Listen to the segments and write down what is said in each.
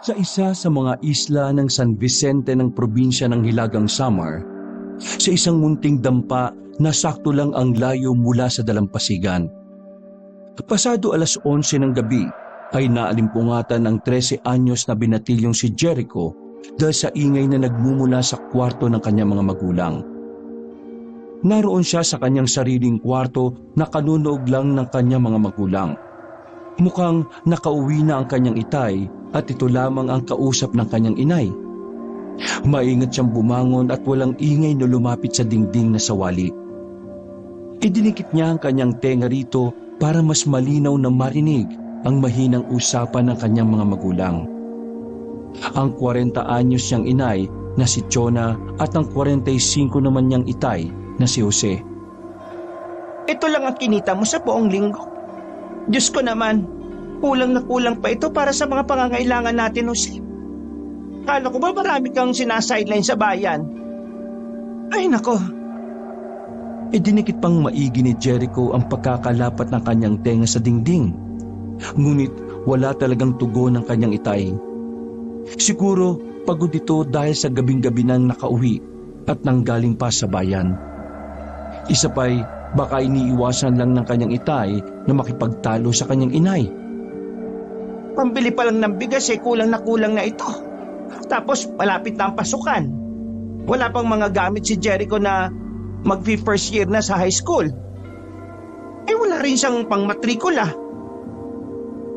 Sa isa sa mga isla ng San Vicente ng probinsya ng Hilagang Samar, sa isang munting dampa na sakto lang ang layo mula sa dalampasigan. Pasado 11:00 ng gabi ay naalimpungatan ng 13 anyos na binatilyong si Jericho dahil sa ingay na nagmumula sa kwarto ng kanyang mga magulang. Naroon siya sa kanyang sariling kwarto na kanunoog lang ng kanyang mga magulang. Mukhang nakauwi na ang kanyang itay at ito lamang ang kausap ng kanyang inay. Maingat siyang bumangon at walang ingay na lumapit sa dingding na sawali. Idinikit niya ang kanyang tenga rito para mas malinaw na marinig ang mahinang usapan ng kanyang mga magulang. Ang 40 anyos niyang inay na si Chona at ang 45 naman niyang itay na si Jose. Ito lang ang kinita mo sa buong linggo. Diyos ko naman, kulang na kulang pa ito para sa mga pangangailangan natin, Jose. Kala ko ba marami kang sinasideline sa bayan? Ay nako. Idinikit pang maigi ni Jericho ang pagkakalapat ng kanyang tenga sa dingding. Ngunit wala talagang tugon ng kanyang itay. Siguro pagod ito dahil sa gabing-gabi nang nakauwi at nanggaling pa sa bayan. Isa pa'y baka iniiwasan lang ng kanyang itay na makipagtalo sa kanyang inay. Pambili pa lang ng bigas kulang na ito. Tapos malapit na ang pasukan. Wala pang mga gamit si Jericho na mag-first year na sa high school. Wala rin siyang pangmatrikula.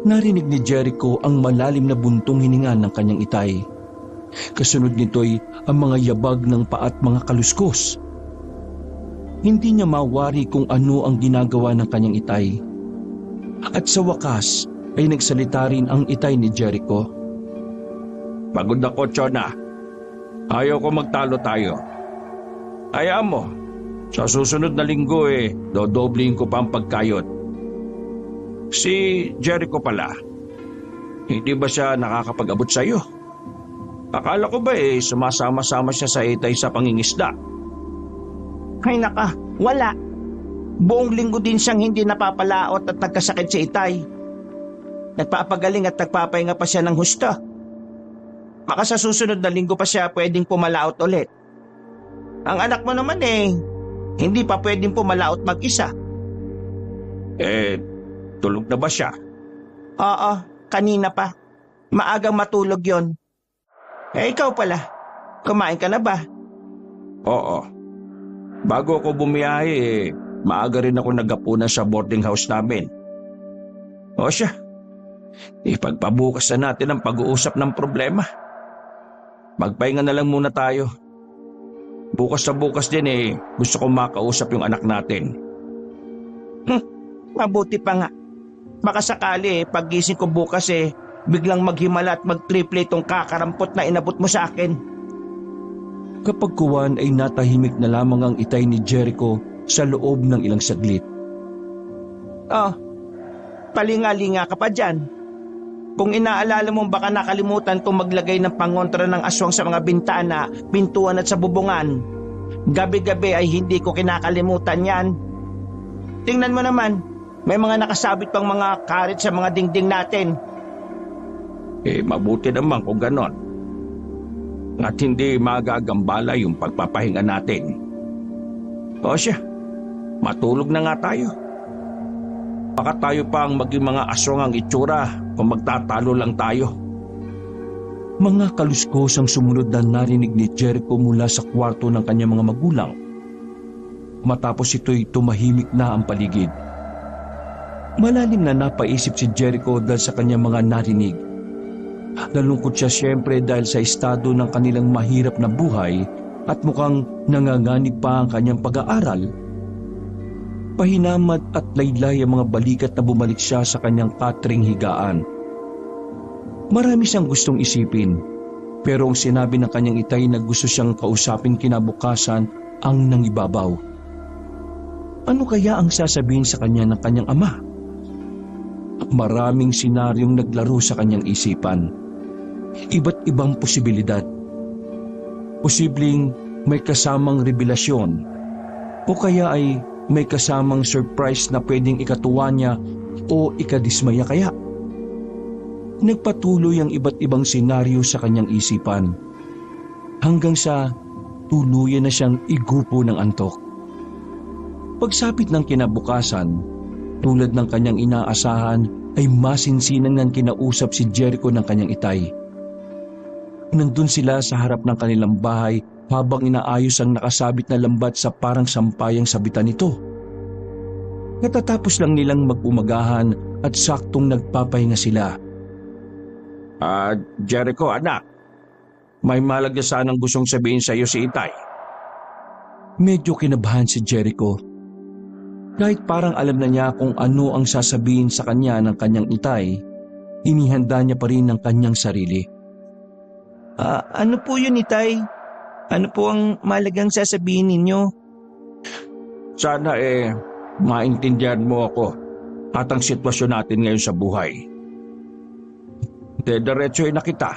Narinig ni Jericho ang malalim na buntong hininga ng kanyang itay. Kasunod nito'y ang mga yabag ng paat mga kaluskos. Hindi niya mawari kung ano ang ginagawa ng kanyang itay. At sa wakas ay nagsalita rin ang itay ni Jericho. Pagod ako, Chona. Ayaw ko magtalo tayo. Hayaan mo. Sa susunod na linggo dodobling ko pa ang pagkayot. Si Jericho pala. Hindi ba siya nakakapag-abot sa'yo? Akala ko ba sumasama-sama siya sa itay sa pangingisda? Ay naka, wala. Buong linggo din siyang hindi napapalaot at nagkasakit si itay. Nagpapagaling at nagpapahinga pa siya ng husto. Baka sa susunod na linggo pa siya pwedeng pumalaot ulit. Ang anak mo naman hindi pa pwedeng pumalaot mag-isa. Tulog na ba siya? Oo, kanina pa. Maagang matulog yon. Ikaw pala, kumain ka na ba? Oo. Bago ako bumiyahe, maaga rin ako naghapunan sa boarding house namin. O siya, ipagpabukas na natin ang pag-uusap ng problema. Magpahinga na lang muna tayo. Bukas na bukas din gusto kong makausap yung anak natin. Mabuti pa nga. Baka sakali paggising ko bukas biglang maghimala at mag-triple itong kakarampot na inabot mo sa akin. Kapag kuwan ay natahimik na lamang ang itay ni Jericho sa loob ng ilang saglit. Palinga-linga ka pa dyan. Kung inaalala mo baka nakalimutan kong maglagay ng pangontra ng aswang sa mga bintana, pintuan at sa bubungan. Gabi-gabi ay hindi ko kinakalimutan yan. Tingnan mo naman, may mga nakasabit pang mga karit sa mga dingding natin. Mabuti naman kung ganon. At hindi magagambala yung pagpapahinga natin. O siya, matulog na nga tayo. Baka tayo pa ang maging mga aswang ang itsura kung magtatalo lang tayo. Mga kaluskos ang sumunod na narinig ni Jericho mula sa kwarto ng kanyang mga magulang. Matapos ito'y tumahimik na ang paligid. Malalim na napaisip si Jericho dahil sa kanyang mga narinig. Nalungkot siya siyempre dahil sa estado ng kanilang mahirap na buhay at mukhang nanganganib pa ang kanyang pag-aaral. Pahinamad at laylay ang mga balikat na bumalik siya sa kanyang patring higaan. Marami siyang gustong isipin, pero ang sinabi ng kanyang itay na gusto siyang kausapin kinabukasan ang nangibabaw. Ano kaya ang sasabihin sa kanya ng kanyang ama? Maraming senaryong naglaro sa kanyang isipan. Iba't ibang posibilidad. Posibleng may kasamang revelasyon o kaya ay may kasamang surprise na pwedeng ikatuwa niya o ikadismaya kaya. Nagpatuloy ang iba't ibang senaryo sa kanyang isipan hanggang sa tuluyan na siyang igupo ng antok. Pagsapit ng kinabukasan, tulad ng kanyang inaasahan, ay masinsinan ng kinausap si Jericho ng kanyang itay. Nandun sila sa harap ng kanilang bahay habang inaayos ang nakasabit na lambat sa parang sampayang sabitan nito. Natatapos lang nilang mag-umagahan at saktong nagpapahinga sila. Jericho, anak. May malagya sanang gustong sabihin sa iyo si Itay. Medyo kinabahan si Jericho. Kahit parang alam na niya kung ano ang sasabihin sa kanya ng kanyang itay, inihanda niya pa rin ang kanyang sarili. Ano po yun, Itay? Ano po ang malagang sasabihin ninyo? Sana maintindihan mo ako at ang sitwasyon natin ngayon sa buhay. Diretso'y na kita.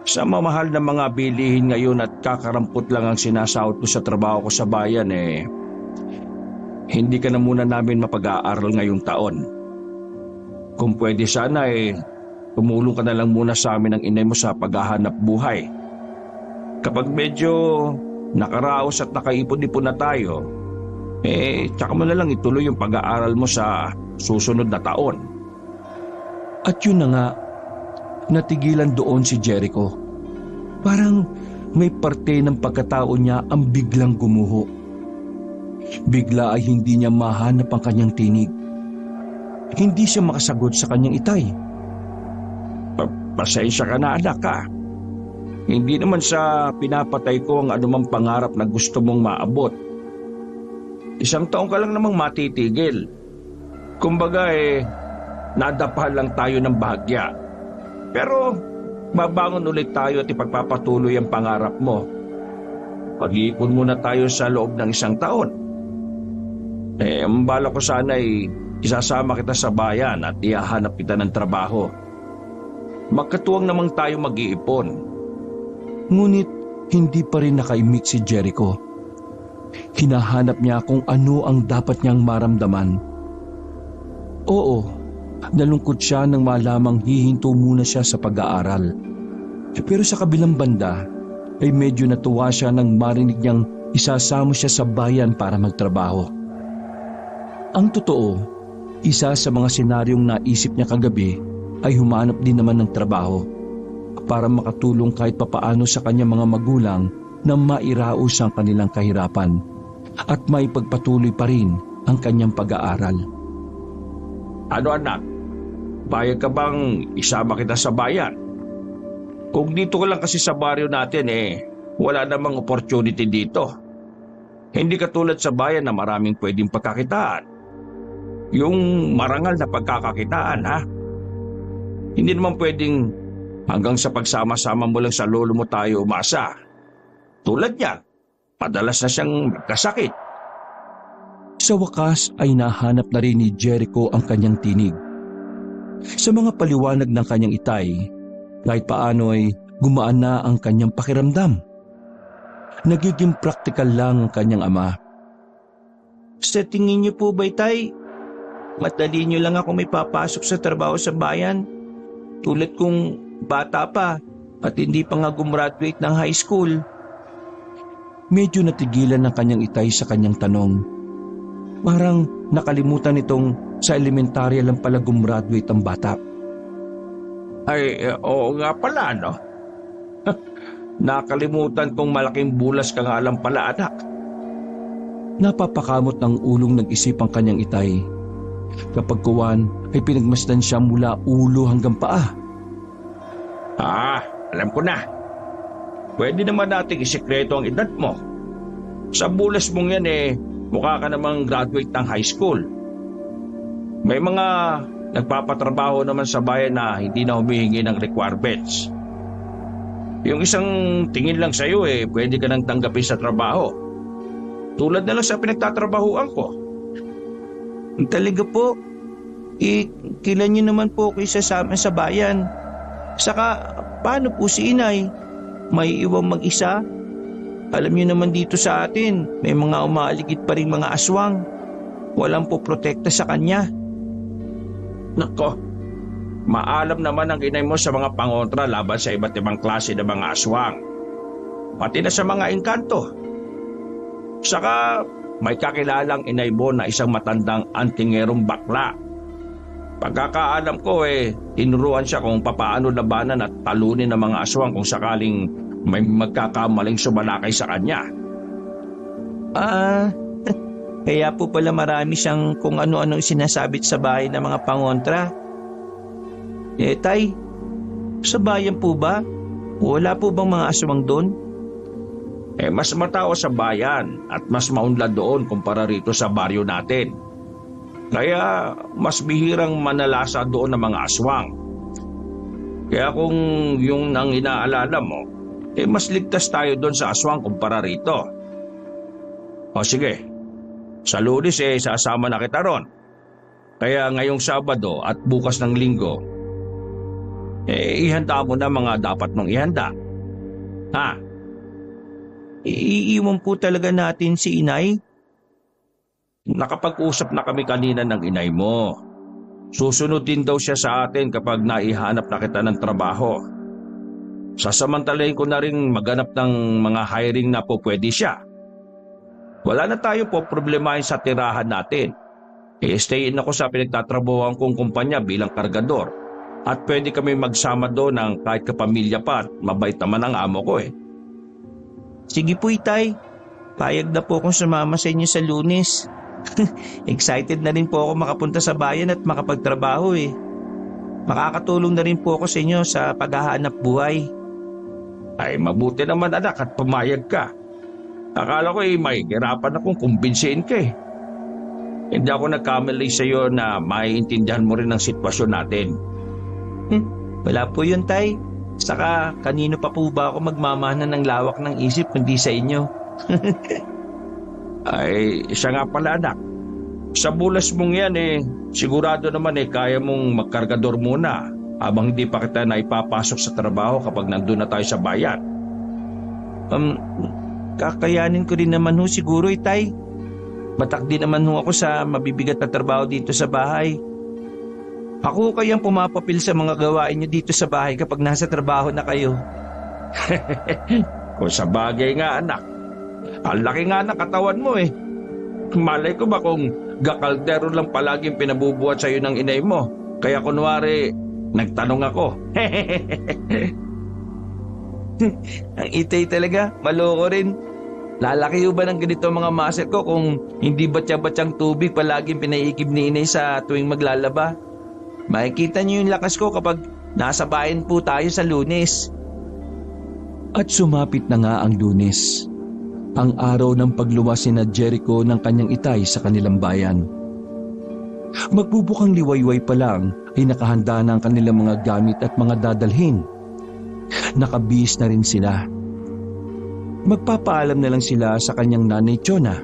Sa mamahal na mga bilihin ngayon at kakarampot lang ang sinasahod ko sa trabaho ko sa bayan hindi ka na muna namin mapag-aaral ngayong taon. Kung pwede sana tumulong ka na lang muna sa amin ng inay mo sa paghahanap buhay. Kapag medyo nakaraos at nakaipon-ipon na tayo, tsaka mo na lang ituloy yung pag-aaral mo sa susunod na taon. At yun na nga, natigilan doon si Jericho. Parang may parte ng pagkatao niya ang biglang gumuho. Bigla ay hindi niya mahanap ang kanyang tinig. Hindi siya makasagot sa kanyang itay. Pasensya ka na, anak ka. Hindi naman sa pinapatay ko ang anumang pangarap na gusto mong maabot. 1 taon ka lang namang matitigil. Kumbaga nadapa lang tayo ng bahagya. Pero babangon ulit tayo at ipagpapatuloy ang pangarap mo. Pag-iipon muna tayo sa loob ng 1 taon. Ang bala ko sana isasama kita sa bayan at ihahanap kita ng trabaho. Magkatuwang namang tayo mag-iipon. Ngunit hindi pa rin nakaimik si Jericho. Hinahanap niya kung ano ang dapat niyang maramdaman. Oo, nalungkot siya nang malamang hihinto muna siya sa pag-aaral. Pero sa kabilang banda ay medyo natuwa siya nang marinig niyang isasamo siya sa bayan para magtrabaho. Ang totoo, isa sa mga senaryong naisip niya kagabi ay humanap din naman ng trabaho para makatulong kahit papaano sa kanyang mga magulang na mairaos ang kanilang kahirapan at maipagpatuloy pa rin ang kanyang pag-aaral. Ano anak? Bayag ka bang isama kita sa bayan? Kung dito ka lang kasi sa baryo natin wala namang opportunity dito. Hindi katulad sa bayan na maraming pwedeng pagkakitaan. Yung marangal na pagkakakitaan, ha? Hindi naman pwedeng hanggang sa pagsama-sama mo lang sa lolo mo tayo umasa. Tulad niyan, madalas na siyang kasakit. Sa wakas ay nahanap na rin ni Jericho ang kanyang tinig. Sa mga paliwanag ng kanyang itay, kahit paano ay gumaan na ang kanyang pakiramdam. Nagiging praktikal lang ang kanyang ama. Sa tingin niyo po ba, Itay, madali niyo lang ako may papasok sa trabaho sa bayan? Tulad kong bata pa at hindi pa nga gumraduate ng high school. Medyo natigilan ng kanyang itay sa kanyang tanong. Parang nakalimutan nitong sa elementarya lang pala gumraduate ang bata. Oo nga pala, no? Nakalimutan kong malaking bulas ka nga lang pala, anak. Napapakamot ng ulong nag-isip ang kanyang itay. Kapag kuwan ay pinagmasdan siya mula ulo hanggang paa. Alam ko na. Pwede naman nating isikreto ang edad mo. Sa bulas mong yan mukha ka namang graduate ng high school. May mga nagpapatrabaho naman sa bayan na hindi na humihingi ng requirements. Yung isang tingin lang sa'yo pwede ka nang tanggapin sa trabaho. Tulad na lang sa pinagtatrabahuan ko. Talaga po? Kailan niyo naman po ako isasama sa bayan? Saka, paano po si inay? May iwang mag-isa? Alam niyo naman dito sa atin, may mga umaaligid pa rin mga aswang. Walang po protekta sa kanya. Nako, maalam naman ang inay mo sa mga pangontra laban sa iba't ibang klase ng mga aswang. Pati na sa mga engkanto. Saka may kakilalang inay mo na isang matandang antingerong bakla. Pagkakaalam ko tinuruan siya kung papaano labanan at talunin ng mga aswang kung sakaling may magkakamaling sumalakay sa kanya. Kaya po pala marami siyang kung ano-ano sinasabit sa bahay ng mga pangontra. Tay, sa bayan po ba? Wala po bang mga aswang doon? Mas matao sa bayan at mas maunlad doon kumpara rito sa baryo natin. Kaya mas bihirang manalasa doon ng mga aswang. Kaya kung yung ang inaalala mo, mas ligtas tayo doon sa aswang kumpara rito. O sige, sa Lunes sasama na kita ron. Kaya ngayong Sabado at bukas ng Linggo, ihanda mo na mga dapat mong ihanda. Ha? Iiwan po talaga natin si inay? Nakapag-usap na kami kanina ng inay mo. Susunod din daw siya sa atin kapag naihanap na kita ng trabaho. Sasamantalahin ko na rin maghanap ng mga hiring na po pwede siya. Wala na tayo po problemahin sa tirahan natin. Stay-in ako sa pinagtatrabahoan kong kumpanya bilang kargador. At pwede kami magsama doon ng kahit kapamilya pa at mabait naman ang amo ko Sige po, Itay. Payag na po akong sumama sa inyo sa Lunes. Excited na rin po ako makapunta sa bayan at makapagtrabaho Makakatulong na rin po ako sa inyo sa paghahanap buhay. Ay mabuti naman anak at pumayag ka. Akala ko may hirapan akong kumbinsihin ka Hindi ako nagkamali sa iyo na maiintindihan mo rin ang sitwasyon natin. Wala po yun, Tay. Saka kanino pa po ba ako magmamana ng lawak ng isip kundi sa inyo? Ay, siya nga pala anak. Sa bulas mong yan sigurado naman kaya mong magkargador muna habang hindi pa kita na ipapasok sa trabaho kapag nandun na tayo sa bayan. Kakayanin ko rin naman siguro, Tay. Batak din naman ako sa mabibigat na trabaho dito sa bahay. Ako kayang pumapapil sa mga gawain niyo dito sa bahay kapag nasa trabaho na kayo. Kung sa bagay nga anak, ang laki nga ng katawan mo Malay ko ba kung gakaldero lang palaging pinabubuhat sa'yo ng inay mo. Kaya kunwari, nagtanong ako. Ang Itay talaga, maloko rin. Lalaki ba ng ganito mga muscle ko kung hindi batya-batyang tubig palaging pinaikib ni inay sa tuwing maglalaba? Makikita niyo yung lakas ko kapag nasa bayan po tayo sa Lunes. At sumapit na nga ang Lunes, ang araw ng pagluwas ni Jericho ng kanyang itay sa kanilang bayan. Magbubukang liwayway pa lang ay nakahanda na ang kanilang mga gamit at mga dadalhin. Nakabihis na rin sila. Magpapaalam na lang sila sa kanyang nanay Chona.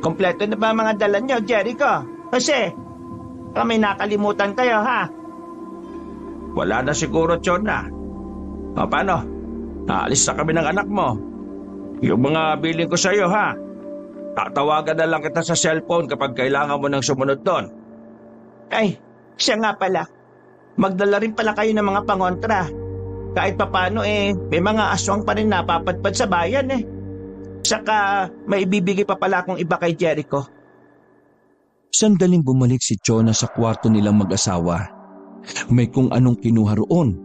Kompleto na ba mga dala niyo, Jericho? Kasi, kami nakalimutan kayo, ha? Wala na siguro, Chona. O paano? Aalis na kami ng anak mo. Yung mga bilin ko sa iyo, ha? Tatawagan na lang kita sa cellphone kapag kailangan mo ng sumunod doon. Ay, siya nga pala. Magdala rin pala kayo ng mga pangontra. Kahit papano may mga aswang pa rin napapadpad sa bayan Saka may ibibigay pa pala akong iba kay Jericho. Sandaling bumalik si Chona sa kwarto nilang mag-asawa. May kung anong kinuha roon.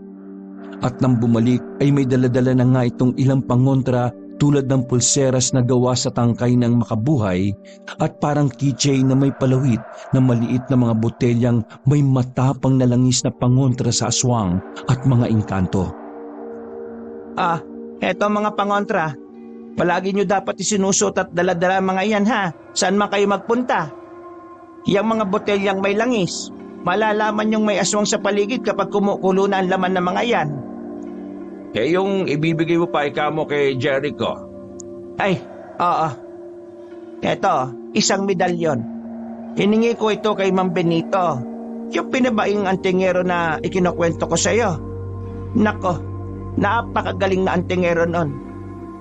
At nang bumalik ay may daladala na nga itong ilang pangontra tulad ng pulseras na gawa sa tangkay ng makabuhay at parang keychain na may palawit na maliit na mga botelyang may matapang na langis na pangontra sa aswang at mga engkanto. Eto mga pangontra. Palagi nyo dapat isinusot at daladala mga yan, ha? Saan man kayo magpunta? Yang mga botelyang may langis, malalaman yung may aswang sa paligid kapag kumukulo na ang laman ng mga yan. Yung ibibigay mo pa mo kay Jericho. Ay, oo. Eto, isang medalyon. Hiningi ko ito kay Ma'am Benito. Yung pinabaing antingero na ikinukwento ko sa iyo. Nako, napakagaling na antingero nun.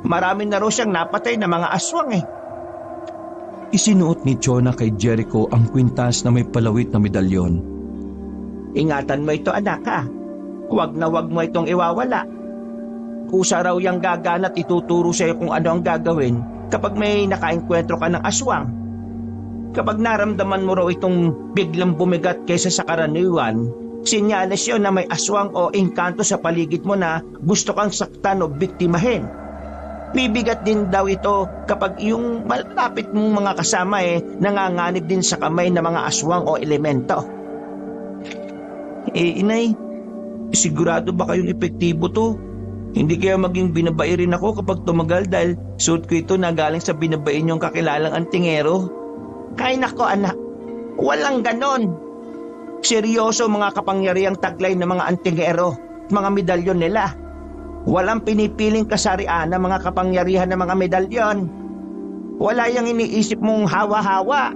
Marami na raw siyang napatay na mga aswang Isinuot ni Chona kay Jericho ang kwintas na may palawit na medalyon. Ingatan mo ito anak ha. Huwag na huwag mo itong iwawala. Kusa raw yung gagana at ituturo sa'yo kung ano ang gagawin kapag may nakaengkwentro ka ng aswang. Kapag naramdaman mo raw itong biglang bumigat kaysa sa karaniwan, senyales yun na may aswang o engkanto sa paligid mo na gusto kang saktan o biktimahin. Bibigat din daw ito kapag yung malapit mong mga kasama nanganganib din sa kamay ng mga aswang o elemento. Inay, sigurado ba kayong epektibo to? Hindi kaya maging binabai rin ako kapag tumagal dahil suot ko ito na galing sa binabai niyong kakilalang antingero? Kay nako anak, walang ganon. Seryoso mga kapangyarihang taglay ng mga antingero, mga medalyon nila. Walang pinipiling kasarian ng mga kapangyarihan ng mga medalyon. Wala yung iniisip mong hawa-hawa.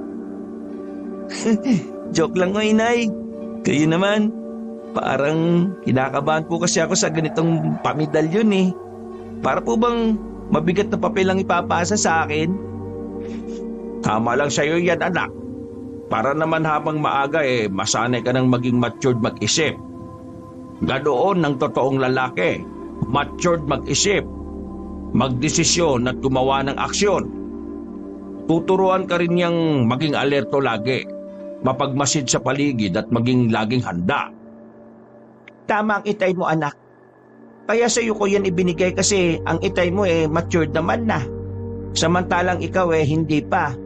Joke lang mo, inay. Kayo naman, parang kinakabahan po kasi ako sa ganitong pamedalyon eh. Para po bang mabigat na papel ang ipapasa sa akin? Tama lang sa'yo yan, anak. Para naman habang maaga masanay ka ng maging matured mag-isip. Ganoon ng totoong lalaki. Matured mag-isip, magdesisyon at gumawa ng aksyon. Tuturuan ka rin niyang maging alerto lagi, mapagmasid sa paligid at maging laging handa. Tama ang itay mo anak. Kaya sa iyo ko yan ibinigay kasi ang itay mo matured naman na. Samantalang ikaw hindi pa.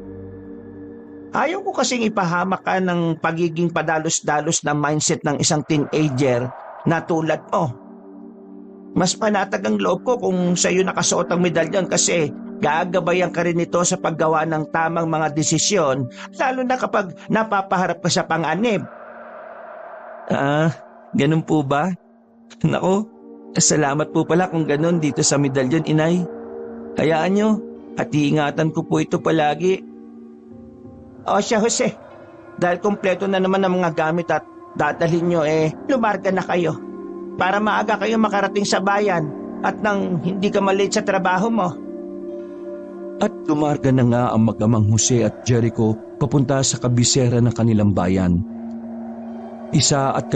Ayaw ko kasing ipahamak ka ng pagiging padalos-dalos na mindset ng isang teenager na tulad mo. Mas panatag ang loob ko kung sa iyo nakasuot ang medalyon kasi gagabayan ka rin nito sa paggawa ng tamang mga desisyon, lalo na kapag napapaharap ka sa panganib. Ganun po ba? Nako, salamat po pala kung ganun dito sa medalyon, inay. Hayaan nyo at iingatan ko po ito palagi. O siya, Jose, dahil kompleto na naman ang mga gamit at dadalhin nyo lumarga na kayo. Para maaga kayo makarating sa bayan at nang hindi ka malate sa trabaho mo. At lumarga na nga ang mag-amang Jose at Jericho papunta sa kabisera ng kanilang bayan. 1.5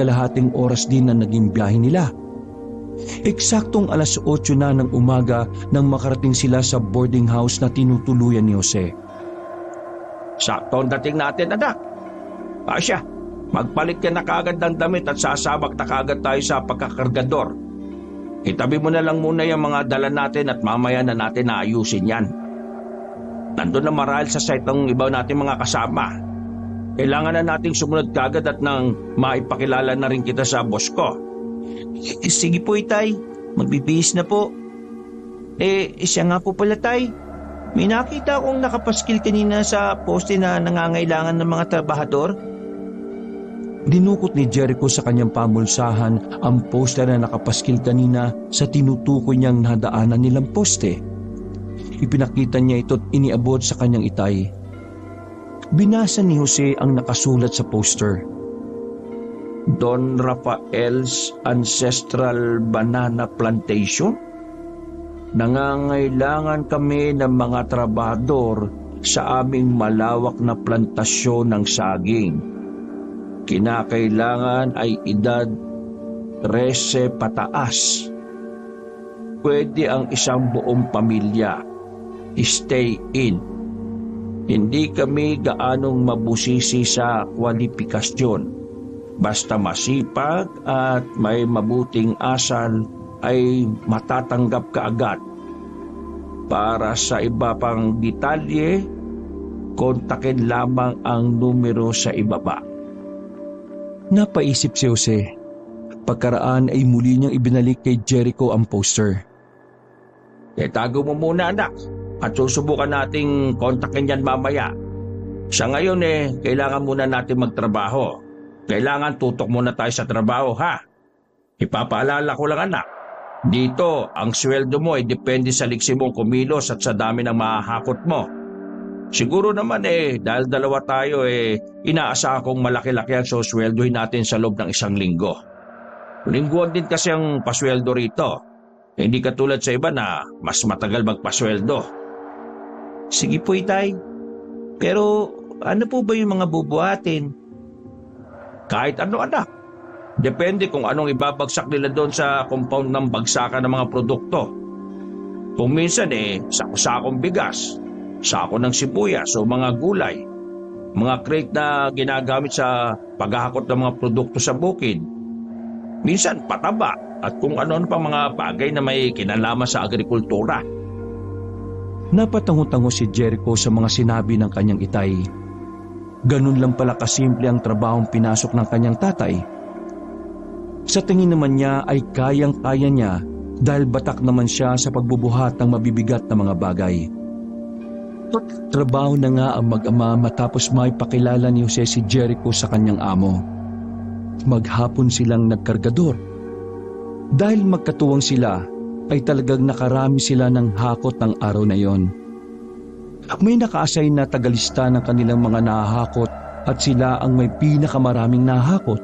oras din ang naging biyahe nila. Eksaktong 8:00 na ng umaga nang makarating sila sa boarding house na tinutuluyan ni Jose. Sakto ang dating natin, anak. Asya, magpalit ka na kagad ng damit at sasabak na kagad tayo sa pagkakargador. Itabi mo na lang muna yung mga dala natin at mamaya na natin naayusin yan. Nandun na marahil sa site ng iba natin mga kasama. Kailangan na nating sumunod kagad at nang maipakilala na rin kita sa boss ko. Sige po, itay. Magbibihis na po. Siya nga po pala, tay. May nakita akong nakapaskil kanina sa poste na nangangailangan ng mga trabahador. Dinukot ni Jericho sa kanyang pamulsahan ang poster na nakapaskil kanina sa tinutukoy niyang nadaanan nilang poste. Ipinakita niya ito at iniabot sa kanyang itay. Binasa ni Jose ang nakasulat sa poster. Don Rafael's Ancestral Banana Plantation? Nangangailangan kami ng mga trabahador sa aming malawak na plantasyon ng saging. Kinakailangan ay edad 13 pataas. Pwede ang isang buong pamilya. Stay in. Hindi kami gaanong mabusisi sa kwalifikasyon. Basta masipag at may mabuting asal ay matatanggap ka agad. Para sa iba pang detalye, kontakin lamang ang numero sa ibaba. Napaisip si Jose. Pagkaraan ay muli niyang ibinalik kay Jericho ang poster. Tago mo muna, anak, at susubukan nating kontakin yan mamaya. Sa ngayon kailangan muna natin magtrabaho. Kailangan tutok muna tayo sa trabaho, ha? Ipapaalala ko lang, anak. Dito, ang sweldo mo ay depende sa liksi mong kumilos at sa dami ng mahahakot mo. Siguro naman dahil dalawa tayo inaasahan kong malaki-laki ang sweldohin natin sa loob ng 1 linggo. Lingguan din kasi ang pasweldo rito. Hindi katulad sa iba na mas matagal magpasweldo. Sige po, itay. Pero ano po ba yung mga bubuhatin? Kahit ano, anak. Depende kung anong ibabagsak nila doon sa compound ng bagsakan ng mga produkto. Kung minsan sako-sakong bigas, sako ng sibuyas o mga gulay, mga crate na ginagamit sa paghahakot ng mga produkto sa bukid. Minsan pataba at kung ano-ano pa mga bagay na may kinalaman sa agrikultura. Napatango-tango si Jericho sa mga sinabi ng kanyang itay. Ganun lang pala kasimple ang trabahong pinasok ng kanyang tatay. Sa tingin naman niya ay kayang-kaya niya dahil batak naman siya sa pagbubuhat ng mabibigat na mga bagay. Trabaho na nga ang mag-ama matapos maipakilala ni Jose si Jericho sa kanyang amo. Maghapon silang nagkargador. Dahil magkatuwang sila, ay talagang nakarami sila ng hakot ng araw na yon. May nakaasay na tagalista ng kanilang mga nahahakot at sila ang may pinakamaraming nahahakot.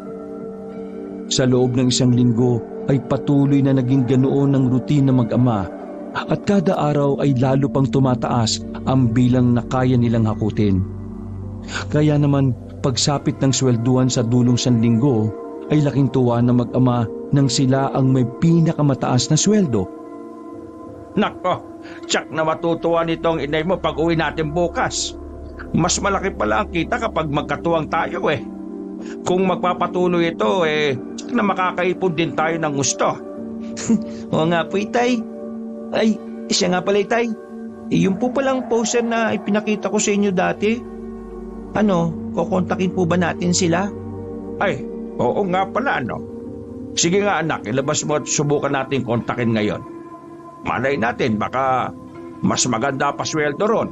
Sa loob ng isang linggo ay patuloy na naging ganoon ang routine ng mag-ama at kada araw ay lalo pang tumataas ang bilang na kaya nilang hakutin. Kaya naman pagsapit ng swelduhan sa dulong sanlinggo ay laking tuwa ng mag-ama nang sila ang may pinakamataas na sweldo. Nako, tsak na matutuwa nitong inay mo pag uwi natin bukas. Mas malaki pala ang kita kapag magkatuwang tayo Kung magpapatuloy ito tsak na makakaipon din tayo ng gusto. Oo nga po, itay. Ay, siya nga pala, itay. Yung po palang poster na ipinakita ko sa inyo dati. Kukontakin po ba natin sila? Ay, oo nga pala Sige nga anak, ilabas mo at subukan natin kontakin ngayon. Malay natin, baka mas maganda pa sweldo ron.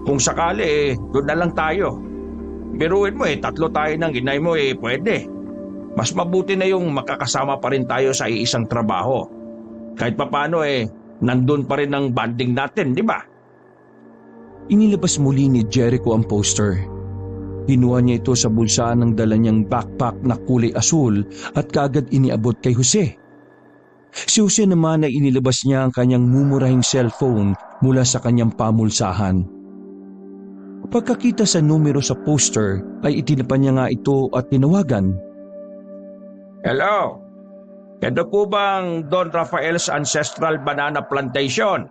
Kung sakali doon na lang tayo. Biruin mo 3 tayo ng inay mo pwede. Mas mabuti na yung makakasama pa rin tayo sa iisang trabaho. Kahit papano nandun pa rin ang banding natin, di ba? Inilabas muli ni Jericho ang poster. Hinuha niya ito sa bulsa ng dala niyang backpack na kulay asul at kaagad iniabot kay Jose. Si Jose naman ay inilabas niya ang kanyang mumurahing cellphone mula sa kanyang pamulsahan. Pagkakita sa numero sa poster ay itinapan niya nga ito at tinawagan. Hello? Ito po bang Don Rafael's Ancestral Banana Plantation?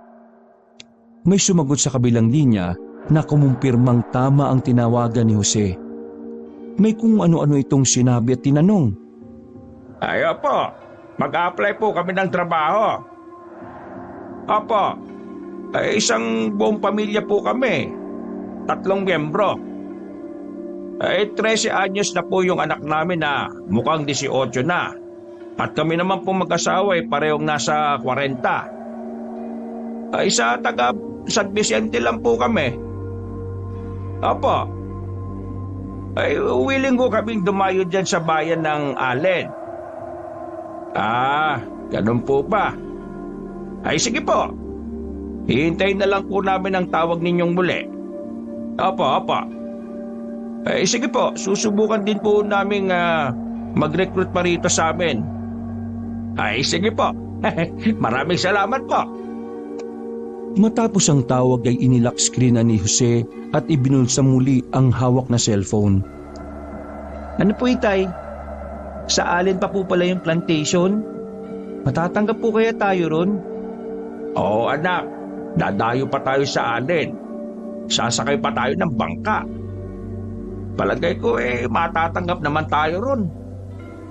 May sumagot sa kabilang linya na kumumpirmang tama ang tinawagan ni Jose. May kung ano-ano itong sinabi at tinanong. Ay, opo. Mag-a-apply po kami ng trabaho. Opo. Isang buong pamilya po kami. 3 miyembro. 13 anyos na po yung anak namin na mukhang 18 na. At kami naman po mag-asawa parehong nasa 40. Isa taga San Vicente lang po kami. Opo. Willing ko kaming dumayo dyan sa bayan ng Allen. Ganun po ba? Sige po. Hihintayin na lang po namin ang tawag ninyong muli. Opo. Sige po, susubukan din po namin mag-recruit pa rito sa amin. Sige po. Maraming salamat po. Matapos ang tawag ay inilock screen ni Jose at ibinulsa muli ang hawak na cellphone. Ano po, itay? Sa Allen pa po pala yung plantation? Matatanggap po kaya tayo ron? Oo anak, dadayo pa tayo sa Allen. Sasakay pa tayo ng bangka. Palagay ko matatanggap naman tayo ron.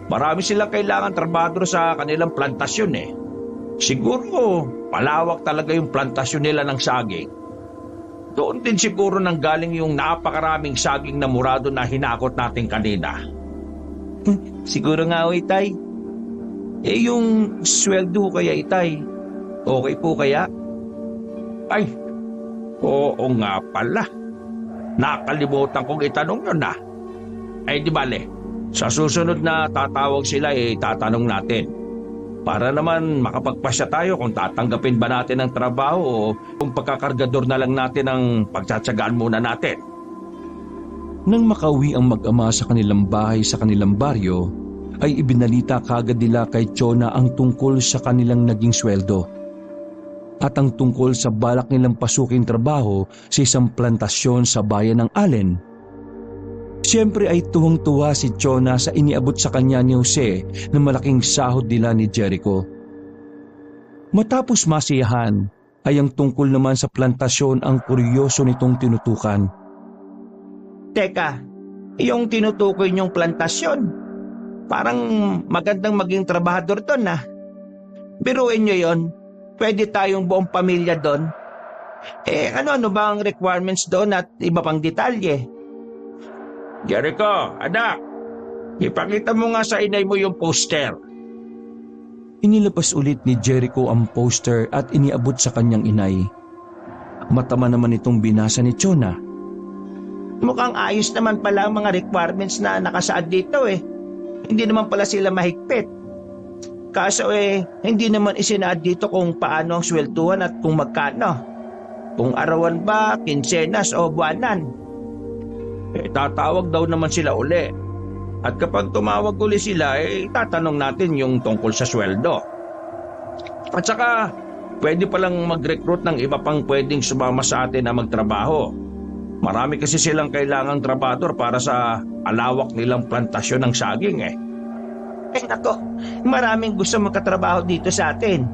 Marami silang kailangan trabador sa kanilang plantasyon Siguro malawak talaga yung plantasyon nila ng saging. Doon din siguro nanggaling yung napakaraming saging na murado na hinakot natin kanina. Siguro nga o, itay. Yung sweldo kaya, itay, okay po kaya? Ay, oo nga pala. Nakalimutan kong itanong yun di bale, sa susunod na tatawag sila tatanong natin. Para naman makapagpasya tayo kung tatanggapin ba natin ang trabaho o kung pagkakargador na lang natin ang pagtsatsagaan muna natin. Nang makauwi ang mag-ama sa kanilang bahay sa kanilang baryo, ay ibinalita kagad nila kay Chona ang tungkol sa kanilang naging sweldo. At ang tungkol sa balak nilang pasuking trabaho sa isang plantasyon sa bayan ng Allen. Siyempre ay tuwang-tuwa si Chona sa iniabot sa kanya ni Jose na malaking sahod nila ni Jericho. Matapos masiyahan, ay ang tungkol naman sa plantasyon ang kuryoso nitong tinutukan. Teka, yung tinutukoy niyong plantasyon, parang magandang maging trabahador doon ah. Biruin niyo yon, pwede tayong buong pamilya doon. Ano ba ang requirements doon at iba pang detalye? Jericho, anak, ipakita mo nga sa inay mo yung poster. Inilabas ulit ni Jericho ang poster at iniabot sa kanyang inay. Matama naman itong binasa ni Chona. Mukhang ayos naman pala ang mga requirements na nakasaad dito eh. Hindi naman pala sila mahigpit. Kaso hindi naman isinaad dito kung paano ang swelduhan at kung magkano. Kung arawan ba, kinsenas o buwanan. Tatawag daw naman sila uli. At kapag tumawag uli sila, tatanong natin yung tungkol sa sweldo. At saka, pwede palang mag-recruit ng iba pang pwedeng sumama sa atin na magtrabaho. Marami kasi silang kailangang trabador para sa alawak nilang plantasyon ng saging Nako, maraming gusto makatrabaho dito sa atin.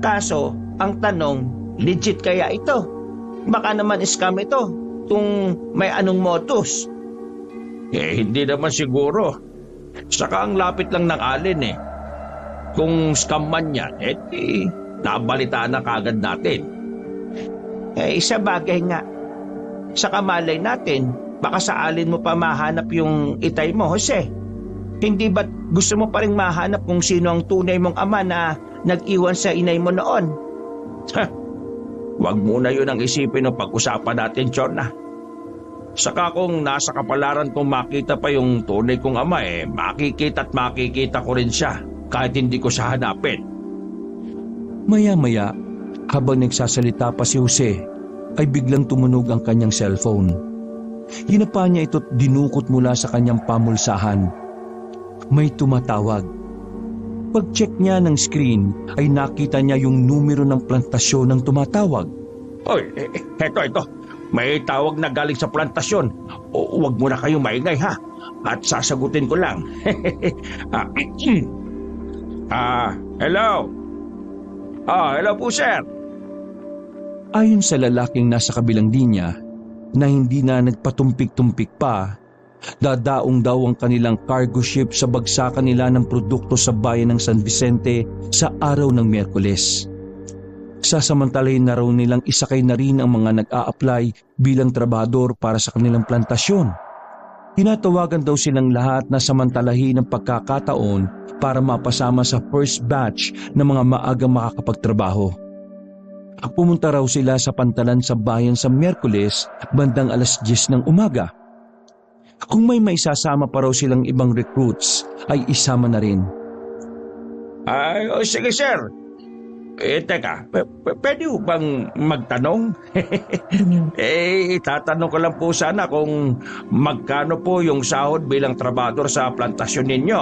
Kaso, ang tanong, legit kaya ito? Baka naman scam ito kung may anong modus. Hindi naman siguro. Saka ang lapit lang ng alin Kung scam man yan, nabalitaan na kagad natin. Isa bagay nga. Saka malay natin, baka sa alin mo pa mahanap yung itay mo, Jose. Hindi ba't gusto mo pa rin mahanap kung sino ang tunay mong ama na nag-iwan sa inay mo noon? Huwag muna yun ang isipin ng pag-usapan natin, Chona. Saka kung nasa kapalaran kong makita pa yung tunay kong ama makikita at makikita ko rin siya kahit hindi ko siya hanapin. Maya-maya, habang nagsasalita pa si Jose, ay biglang tumunog ang kanyang cellphone. Hinapa niya ito't dinukot mula sa kanyang pamulsahan. May tumatawag. Pag-check niya ng screen ay nakita niya yung numero ng plantasyon ng tumatawag. Oy, eto. May tawag na galing sa plantasyon. Huwag mo na kayong maingay ha. At sasagutin ko lang. Hello? Hello po sir. Ayon sa lalaking nasa kabilang linya, na hindi na nagpatumpik-tumpik pa, dadaong daw ang kanilang cargo ship sa bagsakan nila ng produkto sa bayan ng San Vicente sa araw ng Miyerkules. Sasamantalahin na raw nilang isakay na rin ang mga nag-a-apply bilang trabador para sa kanilang plantasyon. Tinatawagan daw silang lahat na samantalahin ang pagkakataon para mapasama sa first batch ng mga maagang makakapagtrabaho. Pumunta raw sila sa pantalan sa bayan sa Miyerkules bandang 10:00 ng umaga. Kung may maisasama pa raw silang ibang recruits, ay isama na rin. Sige sir. Teka, pwede ho bang magtanong? Tatanong ko lang po sana kung magkano po yung sahod bilang trabador sa plantasyon ninyo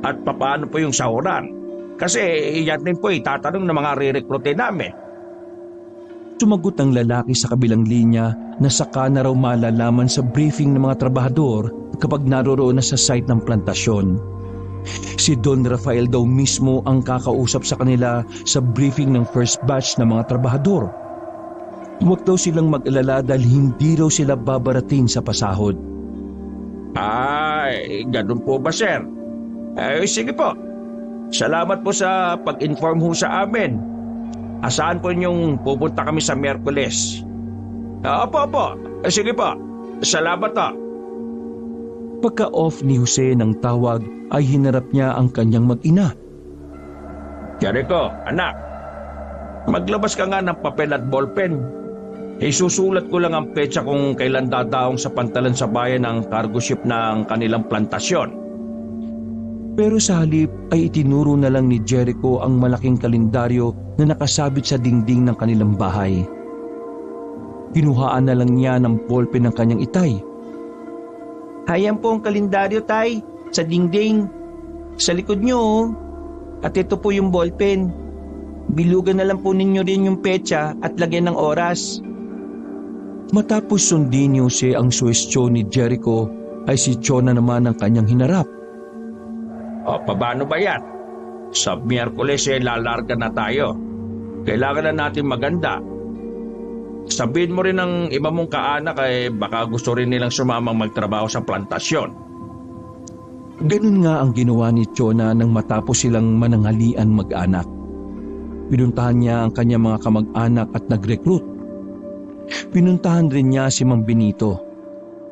at paano po yung sahuran. Kasi yan din po itatanong ng mga re-recruitin namin. Sumagot ang lalaki sa kabilang linya na saka na raw malalaman sa briefing ng mga trabahador kapag naroroon na sa site ng plantasyon. Si Don Rafael daw mismo ang kakausap sa kanila sa briefing ng first batch ng mga trabahador. Huwag daw silang mag-alala dahil hindi raw sila babarating sa pasahod. Ganun po ba sir? Sige po. Salamat po sa pag-inform ho sa amin. Asahan po niyong pupunta kami sa Miyerkules? Opo. Sige po. Salamat po. Pagka-off ni Jose ng tawag ay hinarap niya ang kanyang mag-ina. Jericho, anak. Maglabas ka nga ng papel at ballpen. Isusulat ko lang ang petsa kung kailan dadaong sa pantalan sa bayan ng cargo ship ng kanilang plantasyon. Pero sa halip ay itinuro na lang ni Jericho ang malaking kalendaryo na nakasabit sa dingding ng kanilang bahay. Kinuhaan na lang niya ng ballpen ng kanyang itay. Ayan po ang kalendaryo, tay, sa dingding. Sa likod nyo, At ito po yung ballpen. Bilugan na lang po ninyo rin yung petsa at lagyan ng oras. Matapos sundin ni Jose ang suwestyon ni Jericho, ay si Chona naman ang kanyang hinarap. O, paano ba yan? Sa Miyerkules lalarga na tayo. Kailangan na natin maganda. Sabihin mo rin ng iba mong kaanak baka gusto rin nilang sumamang magtrabaho sa plantasyon. Ganun nga ang ginawa ni Chona nang matapos silang mananghalian mag-anak. Pinuntahan niya ang kanyang mga kamag-anak at nag-recruit. Pinuntahan rin niya si Mang Benito,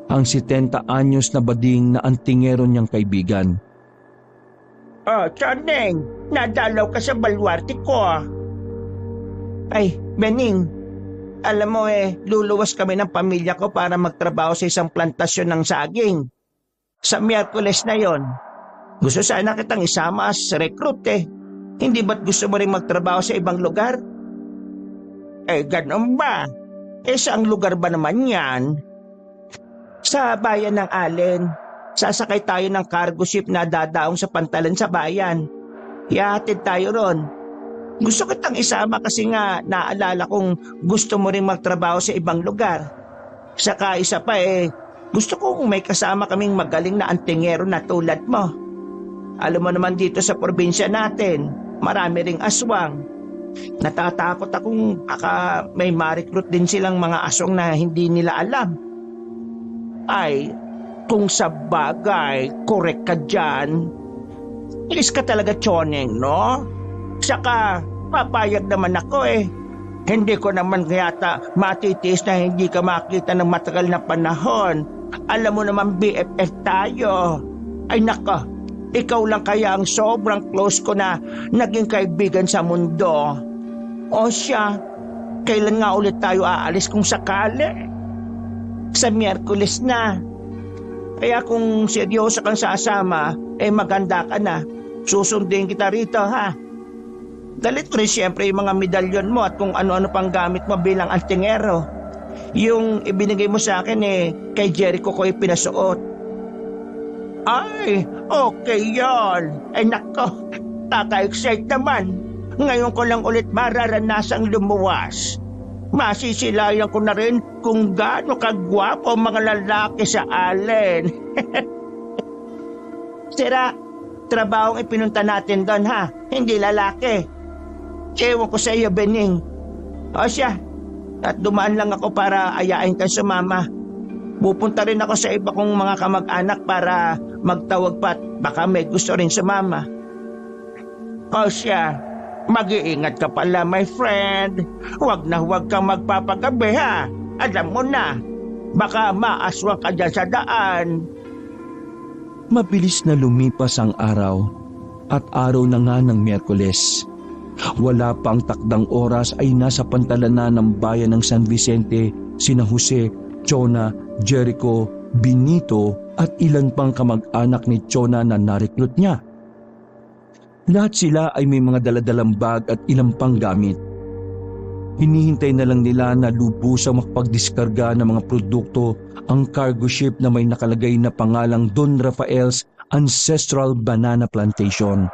ang 70 anyos na bading na antingero niyang kaibigan. Choneng, nadalaw ka sa balwarte ko. Ay, Bening, alam mo luluwas kami ng pamilya ko para magtrabaho sa isang plantasyon ng saging. Sa Miyerkules na yon. Gusto sana kitang isama as recruit Hindi ba't gusto mo rin magtrabaho sa ibang lugar? Ganun ba? Saang lugar ba naman yan? Sa bayan ng Allen. Sasakay tayo ng cargo ship na dadaong sa pantalan sa bayan. Ihahatid tayo ron. Gusto kitang isama kasi nga naalala kong gusto mo rin magtrabaho sa ibang lugar. Saka isa pa gusto kong may kasama kaming magaling na antingero na tulad mo. Alam mo naman dito sa probinsya natin, marami ring aswang. Natatakot akong baka may ma-recruit din silang mga aswang na hindi nila alam. Ay, kung sa bagay, correct ka dyan. Ilis ka talaga, Choneng, no? Saka, papayag naman ako Hindi ko naman yata matitiis na hindi ka makita ng matagal na panahon. Alam mo naman BFF tayo. Ay nako, ikaw lang kaya ang sobrang close ko na naging kaibigan sa mundo. O siya, kailan nga ulit tayo aalis kung sakali? Sa Miyerkules na. Kaya kung seryoso kang sasama, maganda ka na. Susundin kita rito, ha? Dalit ko rin siyempre yung mga medalyon mo at kung ano-ano pang gamit mo bilang antingero. Yung ibinigay mo sa akin kay Jericho ko pinasuot. Ay, okay yon. Ay nako, kaka-excite naman. Ngayon ko lang ulit mararanasang lumuwas. Masisilayan ko na rin kung gaano kagwapo ang mga lalaki sa Allen. Sira, trabahong ipinunta natin doon ha, hindi lalaki. Ewan ko sa iyo, Bening. O siya, at dumaan lang ako para ayain ka sumama. Pupunta rin ako sa iba kong mga kamag-anak para magtawag pa at baka may gusto rin sumama. O siya, mag-iingat ka pala, my friend. Huwag na huwag kang magpapagabi, ha? Alam mo na, baka maaswang ka dyan sa daan. Mabilis na lumipas ang araw at araw na nga ng Miyerkules. Wala pang takdang oras ay nasa pantalan na ng bayan ng San Vicente sina Jose, Chona, Jericho, Benito at ilan pang kamag-anak ni Chona na na-recruit niya. Lahat sila ay may mga daladalang bag at ilang pang gamit. Hinihintay na lang nila na lubusang makapagdiskarga ng mga produkto ang cargo ship na may nakalagay na pangalang Don Rafael's Ancestral Banana Plantation.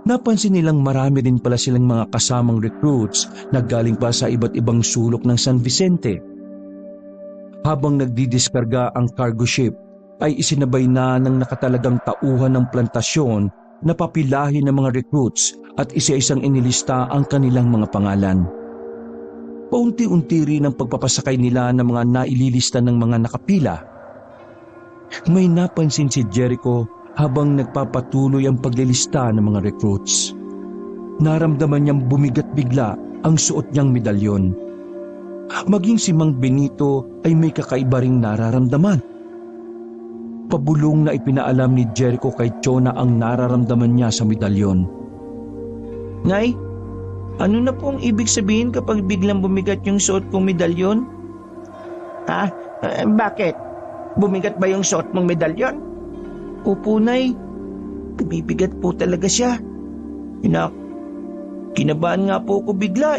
Napansin nilang marami rin pala silang mga kasamang recruits na galing pa sa iba't ibang sulok ng San Vicente. Habang nagdidiskarga ang cargo ship, ay isinabay na ng nakatalagang tauhan ng plantasyon na papilahin ng mga recruits at isa-isang inilista ang kanilang mga pangalan. Paunti-unti rin ang pagpapasakay nila ng mga naililista ng mga nakapila. May napansin si Jericho habang nagpapatuloy ang paglilista ng mga recruits. Naramdaman niyang bumigat bigla ang suot niyang medalyon. Maging si Mang Benito ay may kakaiba ring nararamdaman. Pabulong na ipinaalam ni Jericho kay Chona ang nararamdaman niya sa medalyon. Nay, ano na pong ibig sabihin kapag biglang bumigat yung suot kong medalyon? Ha? Bakit? Bumigat ba yung suot mong medalyon? Opo, Nay. Bibigat po talaga siya. Kinabahan nga po ako bigla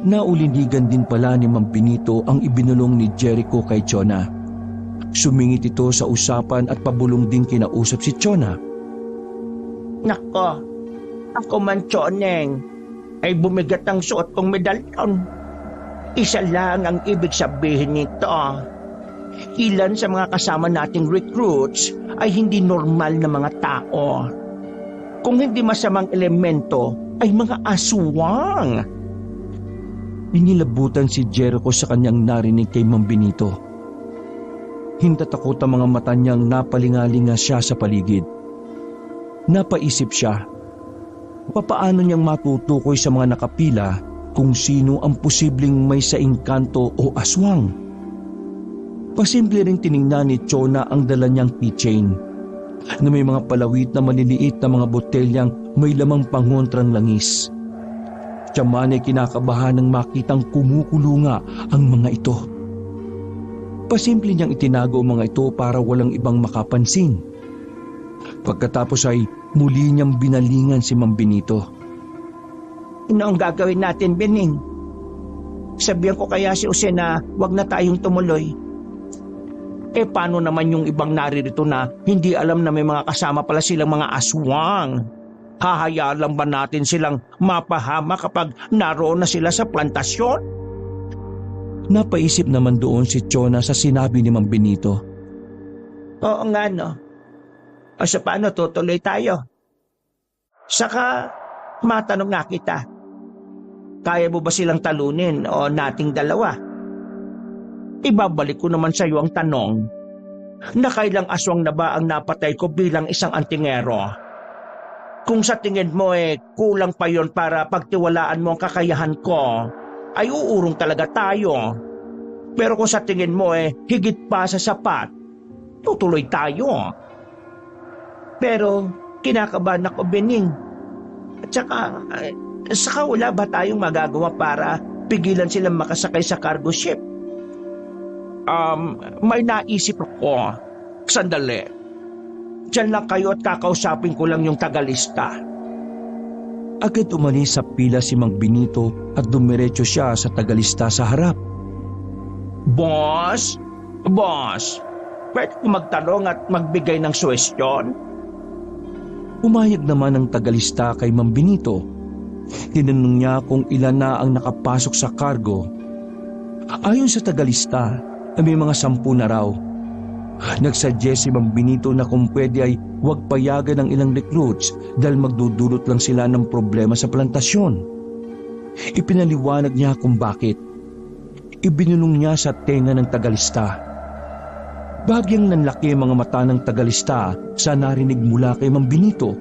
Naulinigan din pala ni Mang Benito ang ibinulong ni Jericho kay Chona. Sumingit ito sa usapan at pabulong din kinausap si Chona. Nako, ako man, Choneng, ay bumigat ang suot kong medalyon. Isa lang ang ibig sabihin nito. Ilan sa mga kasama nating recruits ay hindi normal na mga tao. Kung hindi masamang elemento, ay mga aswang. Inilabutan si Jericho sa kanyang narinig kay Mang Benito. Hintatakot ang mga mata niyang napalingalinga siya sa paligid. Napaisip siya, papaano niyang matutukoy sa mga nakapila kung sino ang posibleng may saingkanto o aswang. Pasimple ring tiningnan ni Chona ang dala niyang keychain na may mga palawit na maliliit na mga botelyang may lamang pangontrang langis. Siya man ay kinakabahan ng makitang kumukulo nga ang mga ito. Pasimple niyang itinago ang mga ito para walang ibang makapansin. Pagkatapos ay muli niyang binalingan si Mang Benito. Ano ang gagawin natin, Bening? Sabihan ko kaya si Jose na wag na tayong tumuloy. Paano naman yung ibang naririto na hindi alam na may mga kasama pala silang mga aswang? Hahayaan lang ba natin silang mapahama kapag naroon na sila sa plantasyon? Napaisip naman doon si Chona sa sinabi ni Mang Benito. Oo nga, no. O sa paano tutuloy tayo? Saka, matanong nga kita. Kaya mo ba silang talunin o nating dalawa? Ibabalik ko naman sa iyo ang tanong, nakailang aswang na ba ang napatay ko bilang isang antingero? Kung sa tingin mo kulang pa yon para pagtiwalaan mo ang kakayahan ko, ay uurong talaga tayo. Pero kung sa tingin mo higit pa sa sapat, tutuloy tayo. Pero kinakabahan ako, Bening. At saka wala ba tayong magagawa para pigilan silang makasakay sa cargo ship? May naisip ako. Sandali. Diyan lang kayo at kakausapin ko lang yung tagalista. Agad umalis sa pila si Mang Benito at dumiretso siya sa tagalista sa harap. Boss, pwede ko magtanong at magbigay ng suwestyon? Umayag naman ang tagalista kay Mang Benito. Tinanong niya kung ilan na ang nakapasok sa cargo. Ayon sa tagalista, may mga 10 na raw. Nagsuggest si Mang Benito na kung pwede ay huwag payagan ng ilang recruits dahil magdudulot lang sila ng problema sa plantasyon. Ipinaliwanag niya kung bakit. Ibinulong niya sa tenga ng tagalista. Bagyang nanlaki ang mga mata ng tagalista sa narinig mula kay Mang Benito.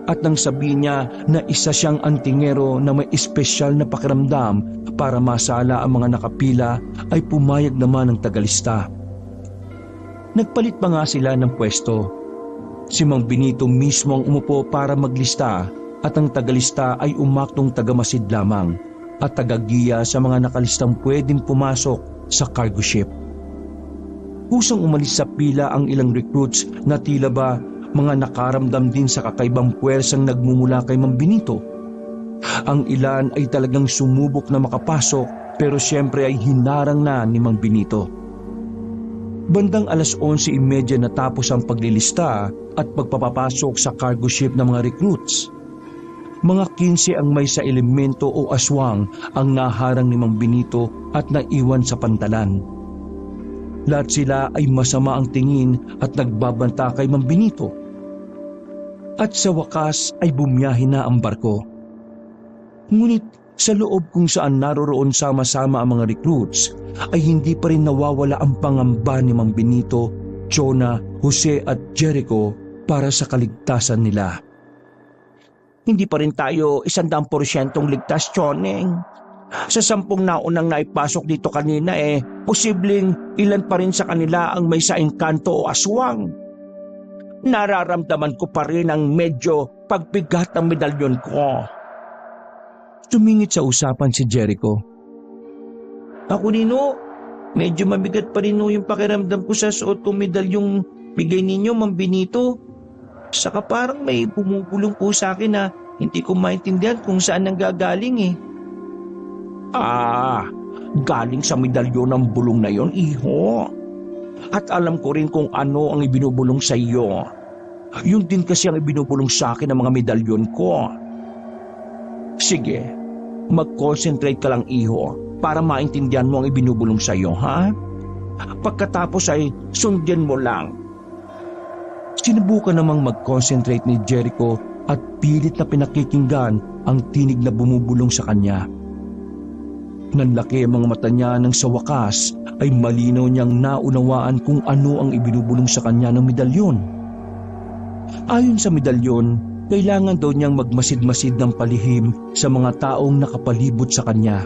At nang sabihin niya na isa siyang antingero na may espesyal na pakiramdam para masala ang mga nakapila, ay pumayag naman ang tagalista. Nagpalit pa nga sila ng pwesto. Si Mang Benito mismo ang umupo para maglista at ang tagalista ay umaktong tagamasid lamang at tagagiya sa mga nakalistang pwedeng pumasok sa cargo ship. Kusang umalis sa pila ang ilang recruits na tila ba mga nakaramdam din sa kakaibang puwersang nagmumula kay Mang Benito. Ang ilan ay talagang sumubok na makapasok pero siyempre ay hinarang na ni Mang Benito. Bandang 11:30 natapos ang paglilista at pagpapapasok sa cargo ship ng mga recruits. Mga 15 ang may sa elemento o aswang ang naharang ni Mang Benito at naiwan sa pantalan. Lahat sila ay masama ang tingin at nagbabanta kay Mang Benito. At sa wakas ay bumiyahe na ang barko. Ngunit sa loob kung saan naroroon sama-sama ang mga recruits ay hindi pa rin nawawala ang pangamba ni Mang Benito, Chona, Jose at Jericho para sa kaligtasan nila. Hindi pa rin tayo 100% ligtas, Choneng. Sa 10 naunang naipasok dito kanina posibleng ilan pa rin sa kanila ang may saingkanto o aswang. Nararamdaman ko pa rin ang medyo pagbigat ng medalyon ko. Tumingit sa usapan si Jericho. Ako Nino, medyo mabigat pa rin yung pakiramdam ko sa suot kong medalyong bigay ninyo, Mang Benito. Saka parang may bumubulong po sa akin na hindi ko maintindihan kung saan nanggagaling galing sa medalyon ng bulong na yon, iho. At alam ko rin kung ano ang ibinubulong sa iyo. Yun din kasi ang ibinubulong sa akin ng mga medalyon ko. Sige, mag-concentrate ka lang, iho, para maintindihan mo ang ibinubulong sa iyo, ha? Pagkatapos ay sundin mo lang. Sinubukan namang mag-concentrate ni Jericho at pilit na pinakikinggan ang tinig na bumubulong sa kanya. Nanlaki ang mga mata niya nang sa wakas ay malinaw niyang naunawaan kung ano ang ibinubulong sa kanya ng medalyon. Ayon sa medalyon, kailangan daw niyang magmasid-masid ng palihim sa mga taong nakapalibot sa kanya.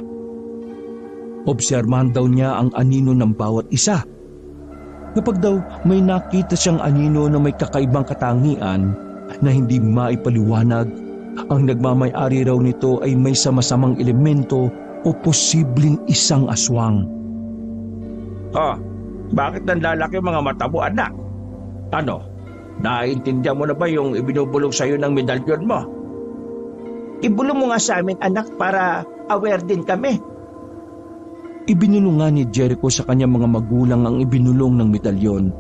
Obserbahan daw niya ang anino ng bawat isa. Kapag daw may nakita siyang anino na may kakaibang katangian na hindi maipaliwanag, ang nagmamay-ari raw nito ay may sama-samang elemento o posibleng isang aswang. Bakit nanlalaki mga mata mo, anak? Ano, naiintindihan mo na ba yung ibinubulong sa'yo ng medalyon mo? Ibulong mo nga sa amin, anak, para aware din kami. Ibinulong nga ni Jericho sa kanyang mga magulang ang ibinulong ng medalyon.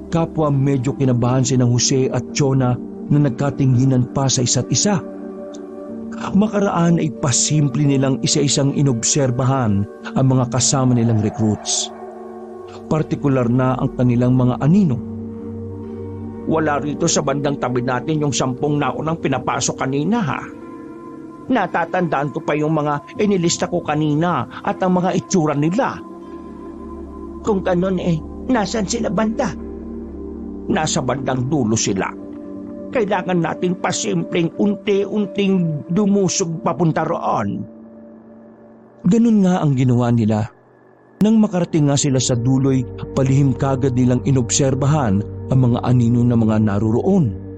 Kapwa medyo kinabahan si Jose at Chona na nagkatinginan pa sa isa't isa. Makaraan ay pasimple nilang isa-isang inobserbahan ang mga kasama nilang recruits. Partikular na ang kanilang mga anino. Wala rito sa bandang tabi natin yung 10 naunang pinapasok kanina, ha? Natatandaan ko pa yung mga inilista ko kanina at ang mga itsura nila. Kung ganon nasan sila banda? Nasa bandang dulo sila. Kailangan natin pasimpleng unti-unting dumusog papunta roon. Ganun nga ang ginawa nila. Nang makarating nga sila sa duloy, palihim kagad nilang inobserbahan ang mga anino na mga naroroon.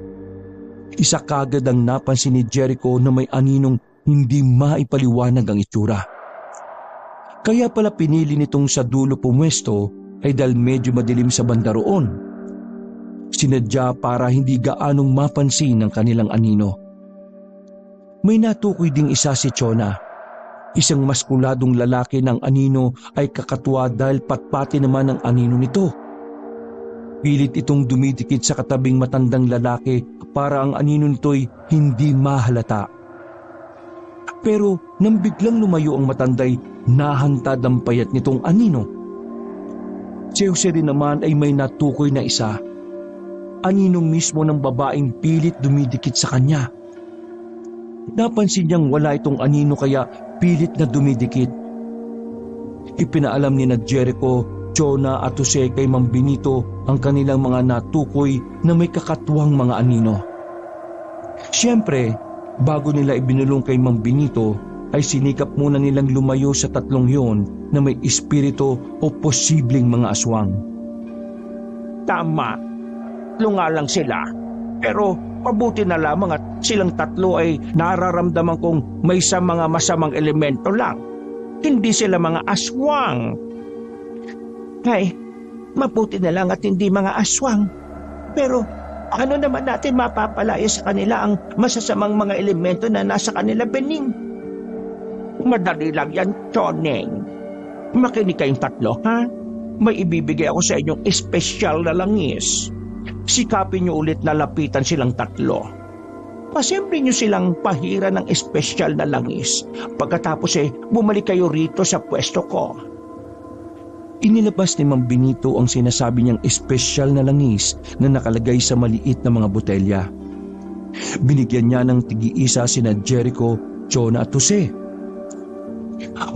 Isa kagad ang napansin ni Jericho na may aninong hindi maipaliwanag ang itsura. Kaya pala pinili nitong sa dulo pumwesto ay dahil medyo madilim sa banda roon. Sinadya para hindi gaanong mapansin ng kanilang anino. May natukoy ding isa si Chona. Isang maskuladong lalaki ng anino ay kakatwa dahil patpati naman ang anino nito. Pilit itong dumidikit sa katabing matandang lalaki para ang anino nito'y hindi mahalata. Pero nang biglang lumayo ang matanday, nahantad ang payat nitong anino. Si Jose din naman ay may natukoy na isa. Anino mismo ng babaeng pilit dumidikit sa kanya. Napansin niyang wala itong anino kaya pilit na dumidikit. Ipinaalam ni Jericho, Chona at Jose kay Mang Benito ang kanilang mga natukoy na may kakatuwang mga anino. Siyempre, bago nila ibinulong kay Mang Benito, ay sinikap muna nilang lumayo sa tatlong yon na may espiritu o posibleng mga aswang. Tama. Nga lang sila. Pero mabuti na lamang at silang tatlo ay nararamdaman kong may sa mga masamang elemento lang. Hindi sila mga aswang. Ay, mabuti na lang at hindi mga aswang. Pero ano naman natin mapapalaya sa kanila ang masasamang mga elemento na nasa kanila, Bening? Madali lang yan, Choneng. Makinig kayong tatlo, ha? May ibibigay ako sa inyong espesyal na langis. Sikapin niyo ulit na lapitan silang tatlo. Pasimple niyo silang pahira ng espesyal na langis. Pagkatapos bumalik kayo rito sa pwesto ko. Inilabas ni Mang Benito ang sinasabi niyang espesyal na langis na nakalagay sa maliit na mga botelya. Binigyan niya ng tig-iisa sina Jericho, Chona at Jose.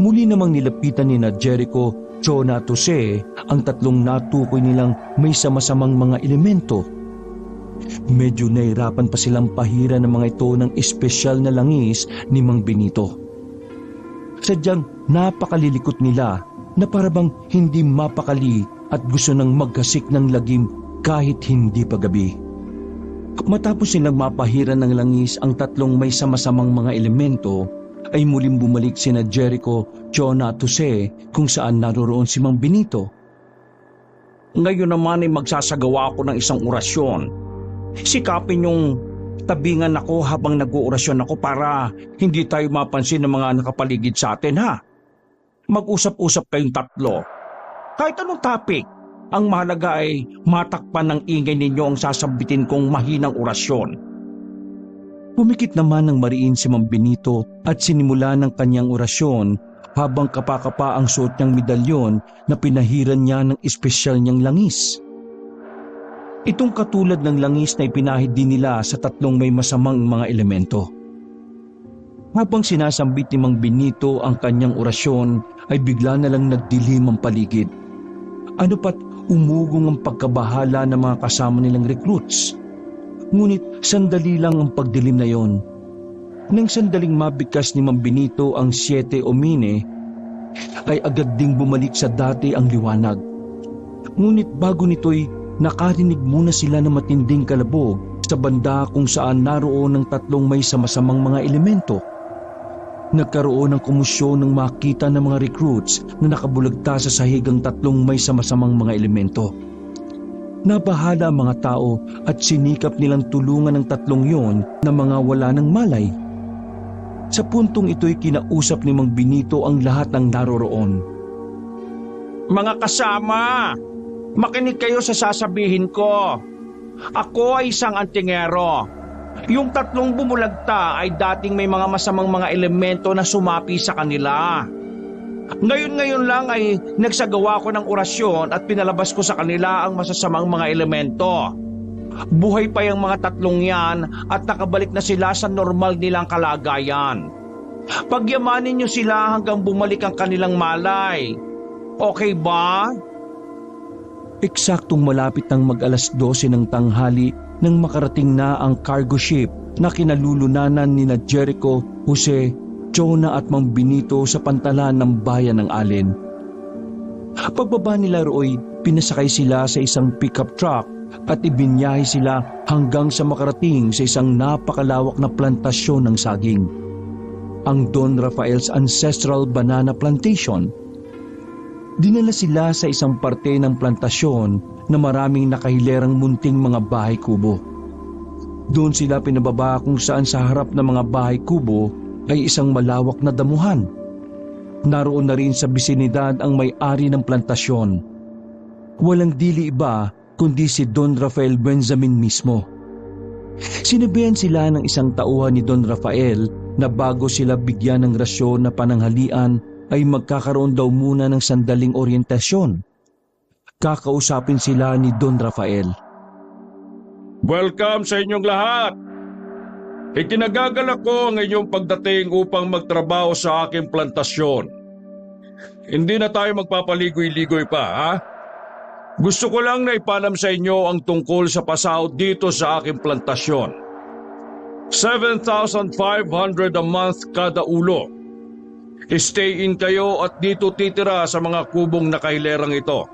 Muli namang nilapitan ni Jericho, Chona at Jose ang tatlong natukoy nilang may sama-samang mga elemento. Medyo nahirapan pa silang pahira ng mga ito ng espesyal na langis ni Mang Benito. Sadyang napakalilikot nila na parabang hindi mapakali at gusto nang magkasik ng lagim kahit hindi pa gabi. Matapos silang mapahira ng langis ang tatlong may sama-samang mga elemento, ay muling bumalik sina Jericho, Chona at Jose kung saan naroroon si Mang Benito. Ngayon naman ay magsasagawa ako ng isang orasyon. Sikapin yung tabingan ako habang nag-oorasyon ako para hindi tayo mapansin ng mga nakapaligid sa atin, ha? Mag-usap-usap kayong tatlo. Kahit anong topic, ang mahalaga ay matakpan ng ingay ninyo ang sasabitin kong mahinang orasyon. Pumikit naman ng mariin si Mang Benito at sinimula ng kanyang orasyon habang kapakapa ang suot niyang medalyon na pinahiran niya ng espesyal niyang langis. Itong katulad ng langis na ipinahid din nila sa tatlong may masamang mga elemento. Habang sinasambit ni Mang Benito ang kanyang orasyon ay bigla na lang nagdilim ang paligid. Ano pat umugong ang pagkabahala ng mga kasama nilang recruits. Ngunit sandali lang ang pagdilim na yon. Nang sandaling mabigkas ni Mang Benito ang 7 omine, ay agad ding bumalik sa dati ang liwanag. Ngunit bago nito'y nakarinig muna sila ng matinding kalabog sa banda kung saan naroon ng tatlong may samasamang mga elemento. Nagkaroon ng komosyon ng makita ng mga recruits na nakabulagta sa sahig ang tatlong may samasamang mga elemento. Nabahala ang mga tao at sinikap nilang tulungan ng tatlong yon na mga wala ng malay. Sa puntong ito'y kinausap ni Mang Benito ang lahat ng naroroon. Mga kasama, makinig kayo sa sasabihin ko. Ako ay isang antingero. Yung tatlong bumulagta ay dating may mga masamang mga elemento na sumapi sa kanila. Ngayon lang ay nagsagawa ko ng orasyon at pinalabas ko sa kanila ang masasamang mga elemento. Buhay pa yung mga tatlong yan at nakabalik na sila sa normal nilang kalagayan. Pagyamanin niyo sila hanggang bumalik ang kanilang malay. Okay ba? Eksaktong malapit ng mag-alas 12 ng tanghali nang makarating na ang cargo ship na kinalulunanan ni Jericho, Jose, Jonah at Mang Benito sa pantalan ng bayan ng Allen. Pagbaba nila ro'y pinasakay sila sa isang pickup truck at ibinyahe sila hanggang sa makarating sa isang napakalawak na plantasyon ng saging, ang Don Rafael's Ancestral Banana Plantation. Dinala sila sa isang parte ng plantasyon na maraming nakahilerang munting mga bahay kubo. Doon sila pinababa kung saan sa harap ng mga bahay kubo ay isang malawak na damuhan. Naroon na rin sa bisinidad ang may-ari ng plantasyon. Walang dili iba kundi si Don Rafael Benjamin mismo. Sinabihan sila ng isang tauhan ni Don Rafael na bago sila bigyan ng rasyon na pananghalian ay magkakaroon daw muna ng sandaling oryentasyon. Kakausapin sila ni Don Rafael. Welcome sa inyong lahat! Ikinagagalak ko ang inyong pagdating upang magtrabaho sa aking plantasyon. Hindi na tayo magpapaligoy-ligoy pa, ha? Gusto ko lang na ipalam sa inyo ang tungkol sa pasahod dito sa aking plantasyon. 7,500 a month kada ulo. Stay in kayo at dito titira sa mga kubong nakahilerang ito.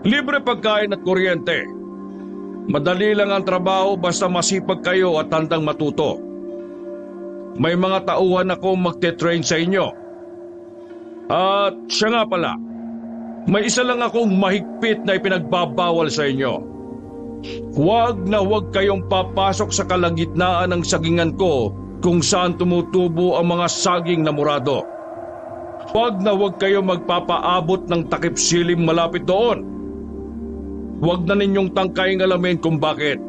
Libre pagkain at kuryente. Madali lang ang trabaho basta masipag kayo at handang matuto. May mga tauhan akong magte-train sa inyo. At siya nga pala, may isa lang akong mahigpit na ipinagbabawal sa inyo. Huwag na huwag kayong papasok sa kalagitnaan ng sagingan ko kung saan tumutubo ang mga saging na murado. Huwag na huwag kayong magpapaabot ng takip silim malapit doon. Huwag na ninyong tangkaing alamin kung bakit.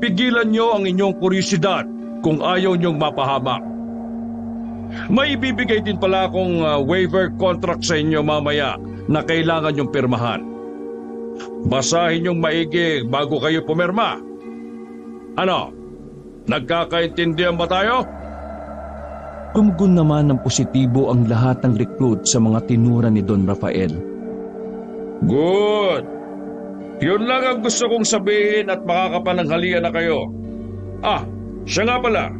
Pigilan nyo ang inyong kuryosidad kung ayaw nyong mapahamak. May ibibigay din pala akong waiver contract sa inyo mamaya na kailangan nyong pirmahan. Basahin nyong maigi bago kayo pumirma. Ano? Nagkakaintindihan ba tayo? Tumugon naman ng positibo ang lahat ng recruit sa mga tinura ni Don Rafael. Good! Yun lang ang gusto kong sabihin at makakapananghalian na kayo. Siya nga pala.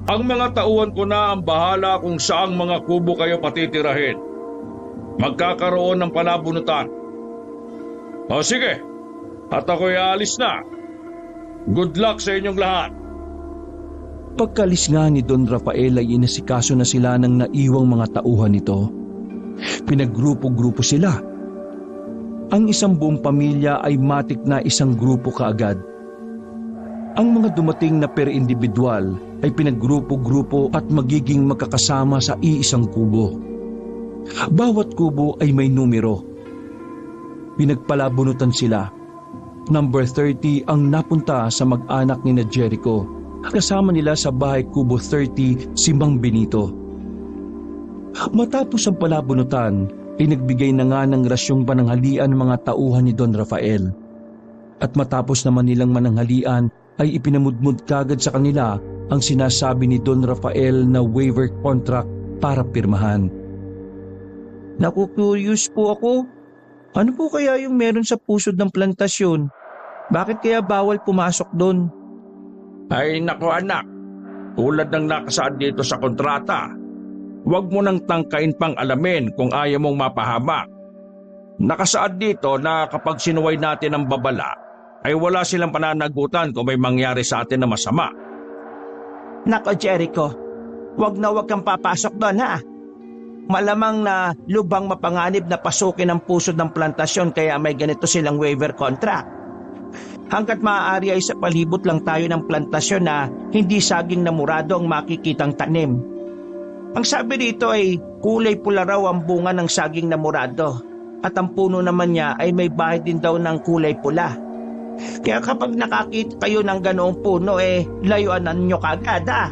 Ang mga tauhan ko na ang bahala kung saang mga kubo kayo patitirahin. Magkakaroon ng panabunutan. Sige, at ako'y aalis na. Good luck sa inyong lahat. Pagkalis nga ni Don Rafael ay inasikaso na sila ng naiwang mga tauhan nito. Pinaggrupo-grupo sila. Ang isang buong pamilya ay matik na isang grupo kaagad. Ang mga dumating na per individual ay pinaggrupo-grupo at magiging magkakasama sa iisang kubo. Bawat kubo ay may numero. Pinagpalabunutan sila. Number 30 ang napunta sa mag-anak ni Jericho. Kasama nila sa bahay kubo 30 si Mang Benito. Matapos ang palabunutan, ay nagbigay na nga ng rasyong pananghalian ng mga tauhan ni Don Rafael. At matapos naman nilang mananghalian, ay ipinamudmud kagad sa kanila ang sinasabi ni Don Rafael na waiver contract para pirmahan. Naku-curious po ako. Ano po kaya yung meron sa pusod ng plantasyon? Bakit kaya bawal pumasok doon? Ay naku anak, tulad ng nakasaad dito sa kontrata, huwag mo nang tangkain pang alamin kung ayaw mong mapahamak. Nakasaad dito na kapag sinuway natin ang babala, ay wala silang pananagutan kung may mangyari sa atin na masama. Nako Jericho, wag kang papasok doon ha. Malamang na lubang mapanganib na pasukin ang pusod ng plantasyon kaya may ganito silang waiver contract. Hanggat maaari ay sa palibot lang tayo ng plantasyon na hindi saging na murado ang makikitang tanim. Ang sabi dito ay kulay pula raw ang bunga ng saging na murado at ang puno naman niya ay may bahid din daw ng kulay pula. Kaya kapag nakakita kayo ng ganoong puno layuan nyo kagad ha.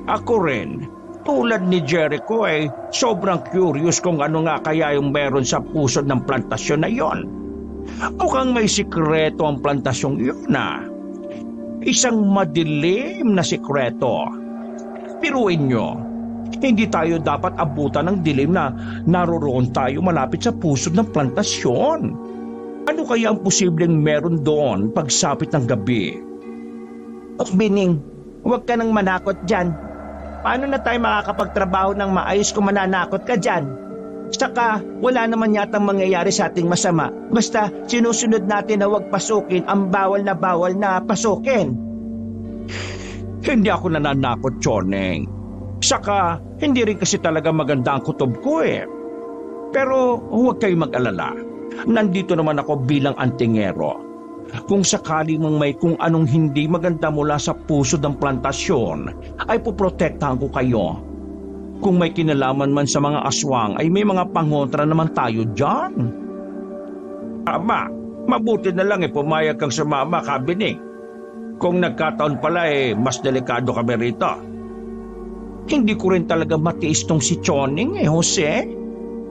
Ako rin, tulad ni Jericho sobrang curious kung ano nga kaya yung meron sa pusod ng plantasyon na yon. Mukhang may sikreto ang plantasyong yun na. Isang madilim na sikreto. Piruin nyo, hindi tayo dapat abutan ng dilim na naroroon tayo malapit sa pusod ng plantasyon. Ano kaya ang posibleng meron doon pagsapit ng gabi? Bining, huwag ka nang manakot dyan. Paano na tayo makakapagtrabaho ng maayos kung mananakot ka dyan? Saka wala naman yatang mangyayari sa ating masama. Basta sinusunod natin na huwag pasukin ang bawal na pasukin. Hindi ako nananakot, Choneng. Saka hindi rin kasi talaga maganda ang kutob ko Pero huwag kayong mag-alala. Nandito naman ako bilang antingero. Kung sakali mang may kung anong hindi maganda mula sa pusod ng plantasyon, ay poprotektahan ko kayo. Kung may kinalaman man sa mga aswang, ay may mga pangontra naman tayo dyan. Ama, mabuti na lang pumayag kang sumama, Kabining. Kung nagkataon pala mas delikado kami rito. Hindi ko rin talaga matiis tong si Choning Jose.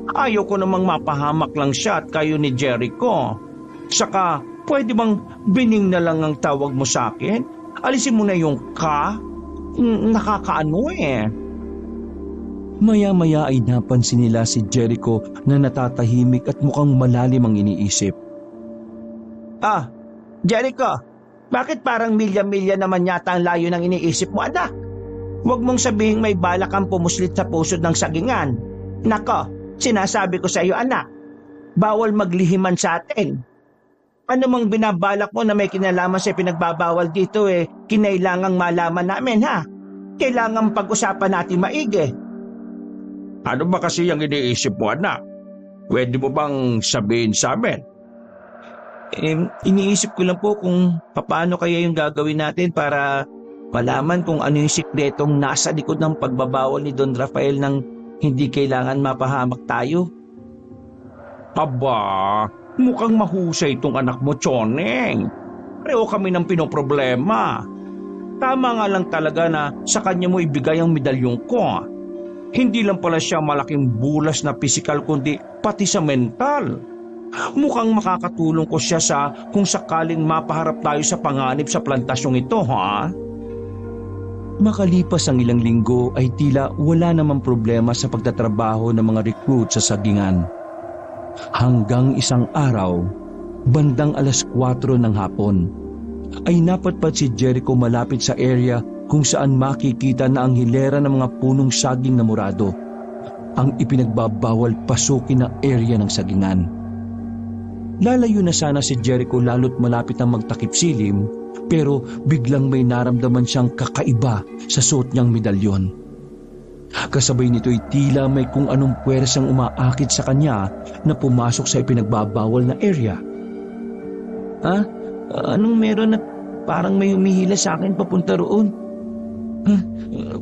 Ayaw ko namang mapahamak lang siya at kayo ni Jericho. Saka, pwede bang Bining na lang ang tawag mo sa akin? Alisin mo na yung ka. Nakakaano Maya-maya ay napansin nila si Jericho na natatahimik at mukhang malalim ang iniisip. Jericho, bakit parang milya-milya naman yata ang layo ng iniisip mo, anak? Huwag mong sabihing may balak kang pumuslit sa pusod ng sagingan. Nako, sinasabi ko sa iyo, anak, bawal maglihiman sa atin. Ano mang binabalak mo na may kinalaman sa pinagbabawal dito kinailangang malaman namin ha. Kailangang pag-usapan natin maigi. Ano ba kasi yung iniisip mo, anak? Pwede mo bang sabihin sa amin? Iniisip ko lang po kung paano kaya yung gagawin natin para malaman kung ano yung sikretong nasa likod ng pagbabawal ni Don Rafael nang hindi kailangan mapahamak tayo. Aba, mukhang mahusay itong anak mo, Choneng. Pareho kami ng pinoproblema. Tama nga lang talaga na sa kanya mo ibigay ang medalyong ko. Hindi lang pala siya malaking bulas na pisikal kundi pati sa mental. Mukhang makakatulong ko siya sa kung sakaling mapaharap tayo sa panganib sa plantasyong ito, ha? Makalipas ang ilang linggo ay tila wala namang problema sa pagtatrabaho ng mga recruit sa sagingan. Hanggang isang araw, bandang 4:00 ng hapon, ay napatpat si Jericho malapit sa area kung saan makikita na ang hilera ng mga punong saging na murado, ang ipinagbabawal pasukin na area ng sagingan. Lalayo na sana si Jericho lalo't malapit ang magtakip silim, pero biglang may naramdaman siyang kakaiba sa suot niyang medalyon. Kasabay nito'y tila may kung anong puwersang umaakit sa kanya na pumasok sa ipinagbabawal na area. Anong meron na parang may humihila sa akin papunta roon?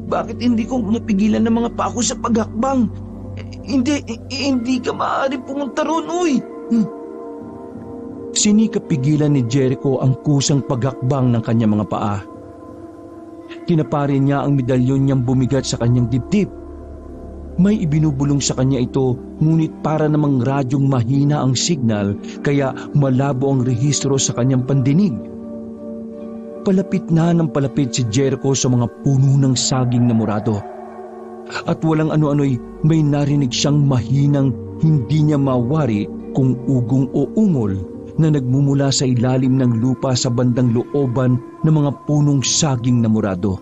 Bakit hindi ko napigilan ng mga pako sa paghakbang? Hindi ka maaari pumunta roon, uy! Sinikap pigilan ni Jericho ang kusang paghakbang ng kanyang mga paa. Tinapari niya ang medalyon niyang bumigat sa kanyang dibdib. May ibinubulong sa kanya ito, ngunit para namang radyong mahina ang signal, kaya malabo ang rehistro sa kanyang pandinig. Palapit na ng palapit si Jericho sa mga puno ng saging na murado. At walang ano-ano'y may narinig siyang mahinang hindi niya mawari kung ugong o ungol na nagmumula sa ilalim ng lupa sa bandang looban ng mga punong saging na murado.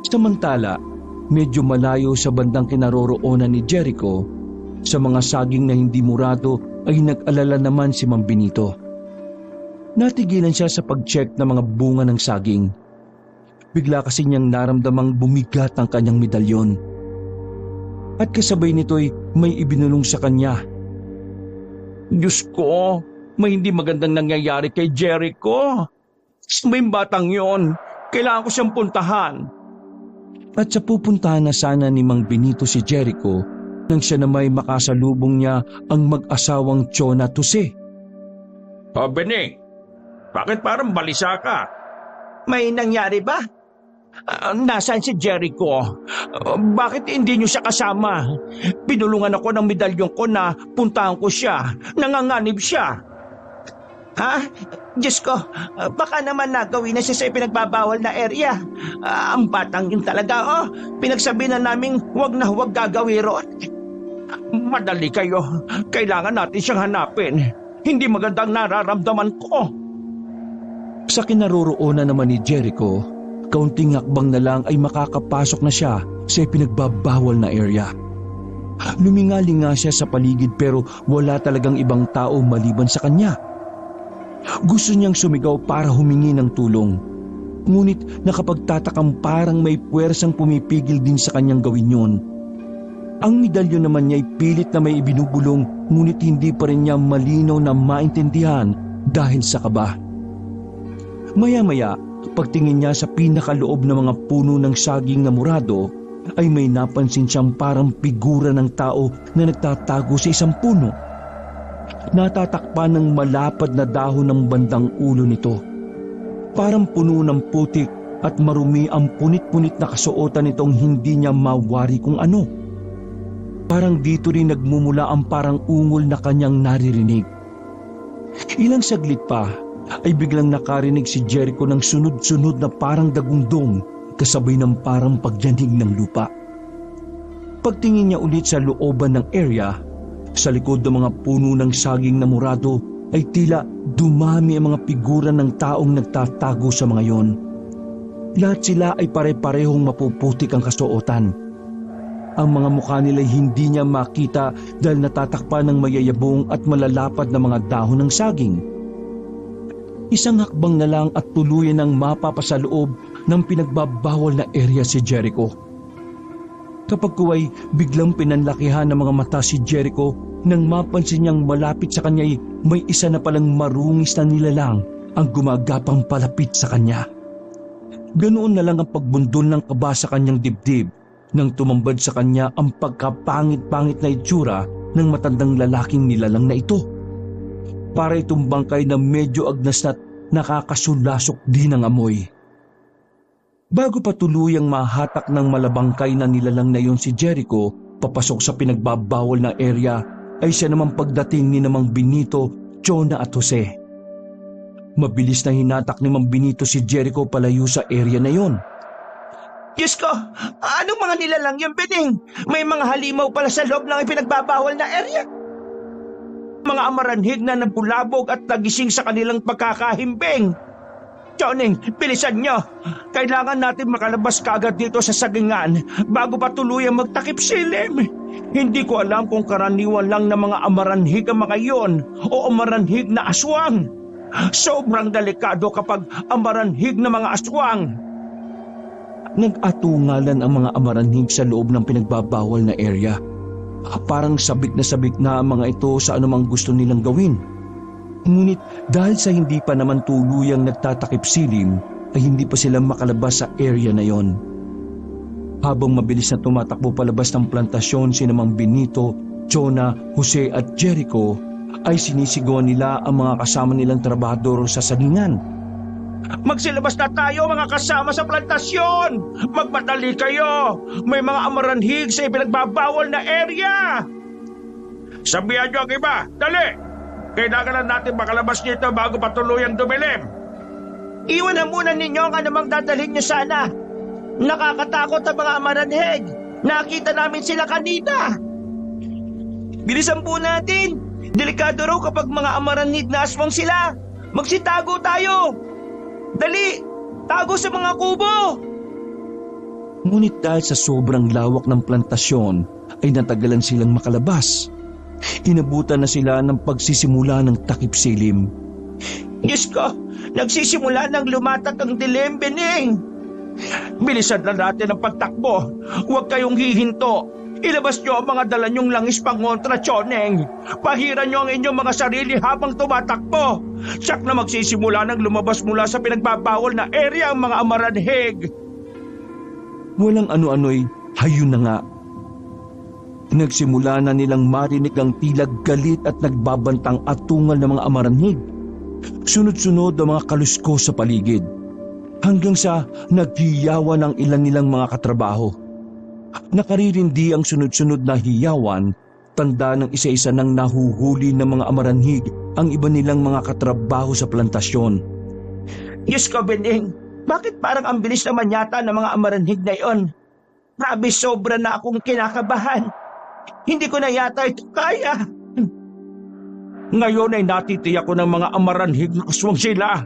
Samantala, medyo malayo sa bandang kinaroroonan ni Jericho, sa mga saging na hindi murado ay nag-alala naman si Mang Benito. Natigilan siya sa pag-check ng mga bunga ng saging. Bigla kasi niyang naramdamang bumigat ang kanyang medalyon. At kasabay nito'y may ibinulong sa kanya. Diyos ko, may hindi magandang nangyayari kay Jericho. May batang yon. Kailangan ko siyang puntahan. At sa pupuntahan na sana ni Mang Benito si Jericho, nang siya na may makasalubong niya ang mag-asawang Chona Tuse. O Bene, bakit parang balisa ka? May nangyari ba? Nasaan si Jericho? Bakit hindi niyo siya kasama? Pinulungan ako ng medalyon ko na puntahan ko siya. Nanganganib siya. Ha? Diyos ko, baka naman nagawin na siya sa pinagbabawal na area. Ang batang yun talaga, pinagsabi na naming huwag na huwag gagawin roon. Madali kayo. Kailangan natin siyang hanapin. Hindi magandang nararamdaman ko. Sa kinaroroonan naman ni Jericho, kaunting hakbang na lang ay makakapasok na siya sa pinagbabawal na area. Lumingalinga siya sa paligid pero wala talagang ibang tao maliban sa kanya. Gusto niyang sumigaw para humingi ng tulong. Ngunit nakapagtatakang parang may puwersang pumipigil din sa kanyang gawin yun. Ang medalyon naman niya ay pilit na may ibinubulong, ngunit hindi pa rin niya malinaw na maintindihan dahil sa kaba. Maya-maya, pagtingin niya sa pinakaloob ng mga puno ng saging na murado, ay may napansin siyang parang figura ng tao na nagtatago sa isang puno. Natatakpan ng malapad na dahon ng bandang ulo nito. Parang puno ng putik at marumi ang punit-punit na kasuotan nitong hindi niya mawari kung ano. Parang dito rin nagmumula ang parang ungol na kanyang naririnig. Ilang saglit pa ay biglang nakarinig si Jericho ng sunod-sunod na parang dagundong kasabay ng parang pagyanig ng lupa. Pagtingin niya ulit sa looban ng area, sa likod ng mga puno ng saging na murado ay tila dumami ang mga figura ng taong nagtatago sa mga yon. Lahat sila ay pare-parehong mapuputik ang kasuotan. Ang mga mukha nila ay hindi niya makita dahil natatakpan ng mayayabong at malalapad na mga dahon ng saging. Isang hakbang na lang at tuluyan ng mapapasaloob ng pinagbabawal na area si Jericho. Kapag kuway biglang pinanlakihan ng mga mata si Jericho nang mapansin niyang malapit sa kanya ay may isa na palang marungis na nilalang ang gumagapang palapit sa kanya. Ganoon na lang ang pagbundol ng kaba sa kanyang dibdib nang tumambad sa kanya ang pagkapangit-pangit na itsura ng matandang lalaking nilalang na ito. Para itong bangkay na medyo agnas na nakakasulasok din ng amoy. Bago pa tuluyang mahatak ng malabangkay na nilalang na yon si Jericho papasok sa pinagbabawal na area, ay siya naman pagdating ni Mang Benito, Chona at Jose. Mabilis na hinatak ni Mang Benito si Jericho palayo sa area na yon. Diyos ko, anong mga nilalang yung Bening? May mga halimaw pala sa loob ng ipinagbabawal na area. Mga amaranhig na nabulabog at nagising sa kanilang pagkakahimbing. Choning, bilisan nyo. Kailangan natin makalabas kaagad dito sa sagingan bago pa tuluyang magtakip silim. Hindi ko alam kung karaniwan lang na mga amaranhig ang mga iyon o amaranhig na aswang. Sobrang delikado kapag amaranhig na mga aswang. Nag-atungalan ang mga amaranhig sa loob ng pinagbabawal na area. Parang sabik na ang mga ito sa anumang gusto nilang gawin. Ngunit dahil sa hindi pa naman tuluyang nagtatakip silim, ay hindi pa sila makalabas sa area na yon. Habang mabilis na tumatakbo palabas ng plantasyon si Mang Benito, Chona, Jose at Jericho, ay sinisigawan nila ang mga kasama nilang trabahador sa sagingan. Magsilabas na tayo mga kasama sa plantasyon! Magmadali kayo! May mga amaranhig sa ipinagbabawal na area! Sabihan niyo ang iba! Dali! Kailangan na natin makalabas dito bago patuluyang dumilim. Iwan na muna ninyo ang anumang dadalhin nyo sana. Nakakatakot ang mga amaranhig. Nakita namin sila kanina. Bilisan po natin. Delikado raw kapag mga amaranhig na aswang sila. Magsitago tayo. Dali, tago sa mga kubo. Ngunit dahil sa sobrang lawak ng plantasyon ay natagalan silang makalabas. Inabutan na sila ng pagsisimula ng takip silim. Diyos ko, nagsisimula ng lumatak ang dilim, Bening. Bilisan na natin ang pagtakbo. Huwag kayong hihinto. Ilabas nyo ang mga dala nyong langis pangontra, Choneng. Pahiran nyo ang inyong mga sarili habang tumatakbo. Siyak na magsisimula ng lumabas mula sa pinagbabawal na area ang mga amaranhig. Walang ano-ano'y hayun na nga. Nagsimula na nilang marinig ang tila galit at nagbabantang atungal ng mga amaranhig. Sunod-sunod ang mga kalusko sa paligid. Hanggang sa naghiyawan ang ilan nilang mga katrabaho. Nakaririndi ang sunod-sunod na hiyawan, tanda ng isa-isa nang nahuhuli ng mga amaranhig ang iba nilang mga katrabaho sa plantasyon. Diyos ko, Bening, bakit parang ang bilis naman yata ng mga amaranhig na iyon? Grabe, sobra na akong kinakabahan. Hindi ko na yata ito kaya. Ngayon ay natitiyak ko ng mga amaranhig na aswang sila.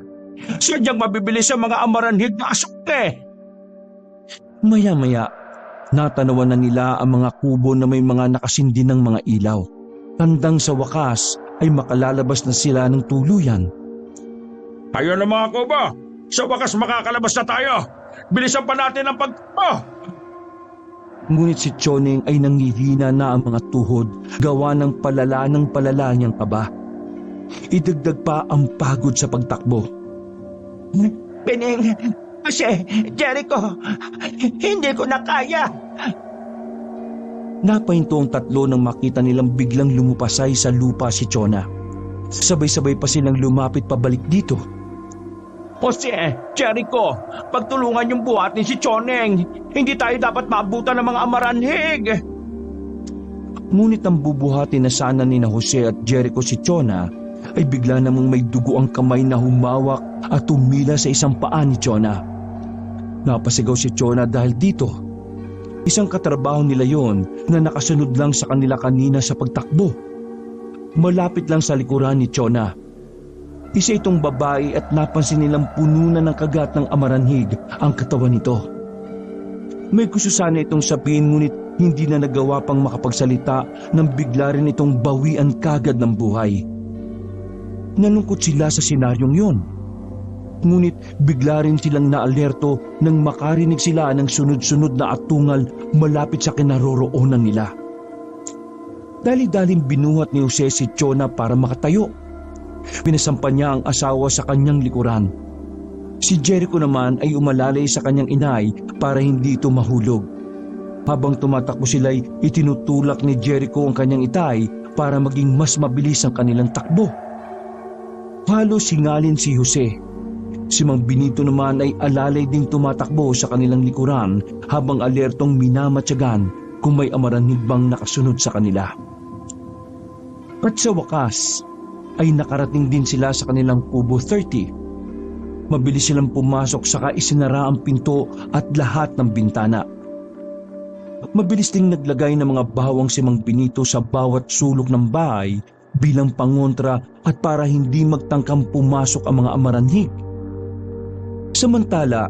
Sadyang mabibilis ang mga amaranhig na aswang. Maya-maya, natanawan na nila ang mga kubo na may mga nakasindi ng mga ilaw. Tandang sa wakas ay makalalabas na sila ng tuluyan. Ayun na mga kubo! Sa wakas makakalabas na tayo! Bilisan pa natin ang Ngunit si Choneng ay nangihina na ang mga tuhod, gawa ng palala niyang kaba. Idagdag pa ang pagod sa pagtakbo. Bening, kasi Jericho, hindi ko na kaya. Napahinto ang tatlo nang makita nilang biglang lumupasay sa lupa si Chona. Sabay-sabay pa silang lumapit pabalik dito. Jose, Jericho, pagtulungan yung buhatin si Choneng. Hindi tayo dapat maabutan ng mga amaranhig. Ngunit ang bubuhati na sana ni na Jose at Jericho si Chona ay bigla namang may dugo ang kamay na humawak at tumila sa isang paa ni Chona. Napasigaw si Chona dahil dito. Isang katrabaho nila yon na nakasunod lang sa kanila kanina sa pagtakbo. Malapit lang sa likuran ni Chona. Isa itong babae at napansin nilang puno na ng kagat ng amaranhig ang katawan nito. May gusto sana itong sabihin ngunit hindi na nagawa pang makapagsalita nang bigla rin itong bawian kagad ng buhay. Nalungkot sila sa senaryong yon. Ngunit bigla rin silang naalerto nang makarinig sila ng sunod-sunod na atungal malapit sa kinaroroonan nila. Dali-daling binuhat ni Jose si Chona para makatayo. Pinasampan niya ang asawa sa kanyang likuran. Si Jericho naman ay umalalay sa kanyang inay para hindi ito mahulog. Habang tumatakbo sila'y itinutulak ni Jericho ang kanyang itay para maging mas mabilis ang kanilang takbo. Halos singalin si Jose. Si Mang Benito naman ay alalay ding tumatakbo sa kanilang likuran habang alertong minamatyagan kung may amaranhig bang nakasunod sa kanila. At sa wakas, ay nakarating din sila sa kanilang kubo 30. Mabilis silang pumasok saka isinara ang pinto at lahat ng bintana. Mabilis ding naglagay ng mga bawang si Mang Benito sa bawat sulok ng bahay bilang pangontra at para hindi magtangkang pumasok ang mga amaranhig. Samantala,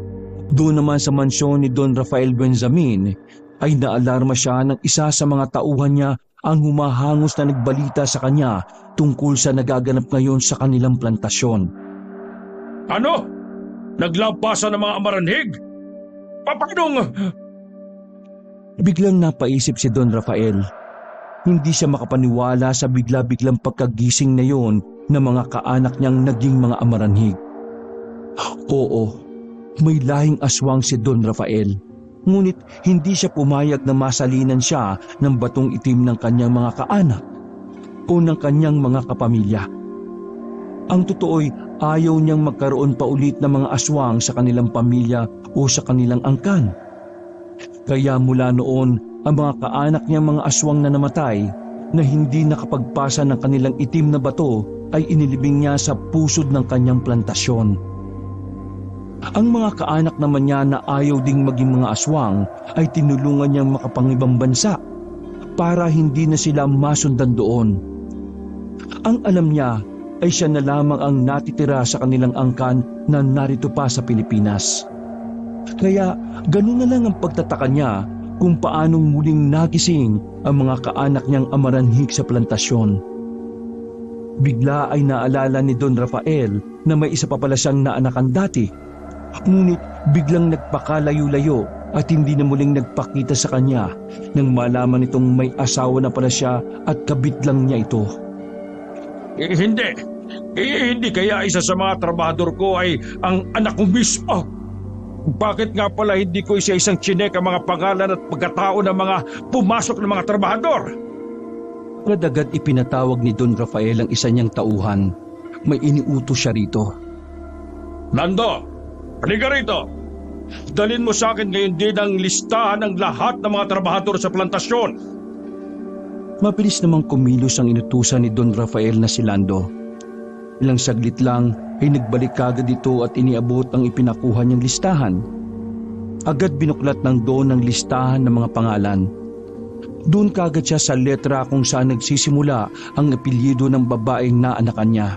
doon naman sa mansyon ni Don Rafael Benjamin ay naalarma siya ng isa sa mga tauhan niya ang humahangos na nagbalita sa kanya tungkol sa nagaganap ngayon sa kanilang plantasyon. Ano? Naglampasan ng mga amaranhig? Papanong? Biglang napaisip si Don Rafael. Hindi siya makapaniwala sa bigla-biglang pagkagising na yon ng mga kaanak niyang naging mga amaranhig. Oo, may lahing aswang si Don Rafael. Ngunit hindi siya pumayag na masalinan siya ng batong itim ng kanyang mga kaanak o ng kanyang mga kapamilya. Ang totoo'y ayaw niyang magkaroon pa ulit ng mga aswang sa kanilang pamilya o sa kanilang angkan. Kaya mula noon, ang mga kaanak niyang mga aswang na namatay na hindi nakapagpasa ng kanilang itim na bato ay inilibing niya sa pusod ng kanyang plantasyon. Ang mga kaanak naman niya na ayaw ding maging mga aswang ay tinulungan niyang makapangibang bansa para hindi na sila masundan doon. Ang alam niya ay siya na lamang ang natitira sa kanilang angkan na narito pa sa Pilipinas. Kaya ganun na lang ang pagtataka niya kung paanong muling nagising ang mga kaanak niyang amaranhik sa plantasyon. Bigla ay naalala ni Don Rafael na may isa pa pala siyang naanakan dati, ngunit biglang nagpakalayo-layo at hindi na muling nagpakita sa kanya nang malaman nitong may asawa na pala siya at kabit lang niya ito. Hindi kaya isa sa mga trabahador ko ay ang anak ko mismo. Bakit nga pala hindi ko isa-isang chinek ang mga pangalan at pagkatao ng mga pumasok ng mga trabahador? Agad ipinatawag ni Don Rafael ang isa niyang tauhan. May iniutos siya rito. Lando, halika rito. Dalhin mo sa akin ngayon din ang listahan ng lahat ng mga trabahador sa plantasyon. Mabilis namang kumilos ang inutusan ni Don Rafael na si Lando. Ilang saglit lang ay nagbalik kagad ito at iniabot ang ipinakuha niyang listahan. Agad binuklat ng Don ang listahan ng mga pangalan. Doon kagad siya sa letra kung saan nagsisimula ang apelyido ng babaeng naanakan niya.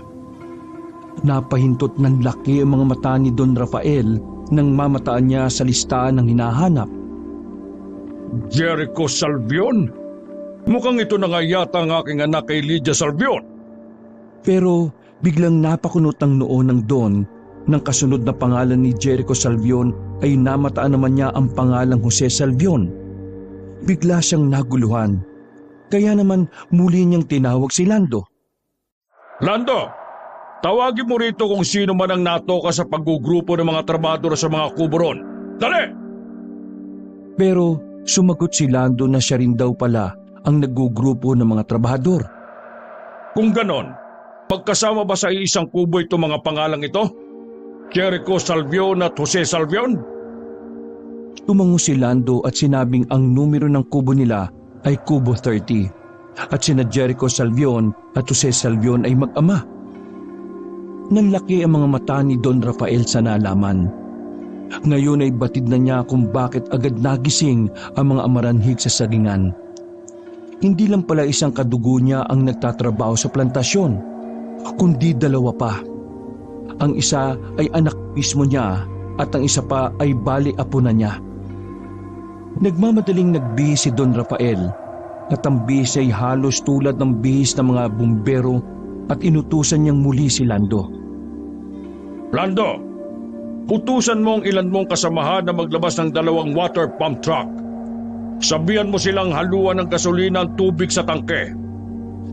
Napahintot ng laki ang mga mata ni Don Rafael nang mamataan niya sa listahan ng hinahanap. Jericho Salvion? Mukhang ito na nga yata ang aking anak kay Lydia Salvion. Pero biglang napakunot ang noo ng Don nang kasunod na pangalan ni Jericho Salvion ay namataan naman niya ang pangalang Jose Salvion. Bigla siyang naguluhan. Kaya naman muli niyang tinawag si Lando. Lando, tawagin mo rito kung sino man ang natoka sa paggugrupo ng mga trabahador sa mga kuburon. Dali! Pero sumagot si Lando na siya rin daw pala ang naggugrupo ng mga trabahador. Kung ganon, pagkasama ba sa isang kubo itong mga pangalang ito? Jericho Salvion at Jose Salvion? Tumango si Lando at sinabing ang numero ng kubo nila ay Kubo 30 at sina Jericho Salvion at Jose Salvion ay mag-ama. Nanlaki ang mga mata ni Don Rafael sa nalaman. Ngayon ay batid na niya kung bakit agad nagising ang mga amaranhik sa sagingan. Hindi lang pala isang kadugo niya ang nagtatrabaho sa plantasyon, kundi dalawa pa. Ang isa ay anak mismo niya at ang isa pa ay bali-apo na niya. Nagmamadaling nagbihis si Don Rafael at ang bihis ay halos tulad ng bihis ng mga bumbero at inutusan niyang muli si Lando. Lando, utusan mo ang ilan mong kasamahan na maglabas ng 2 water pump truck. Sabihan mo silang haluan ng gasolina ang tubig sa tangke.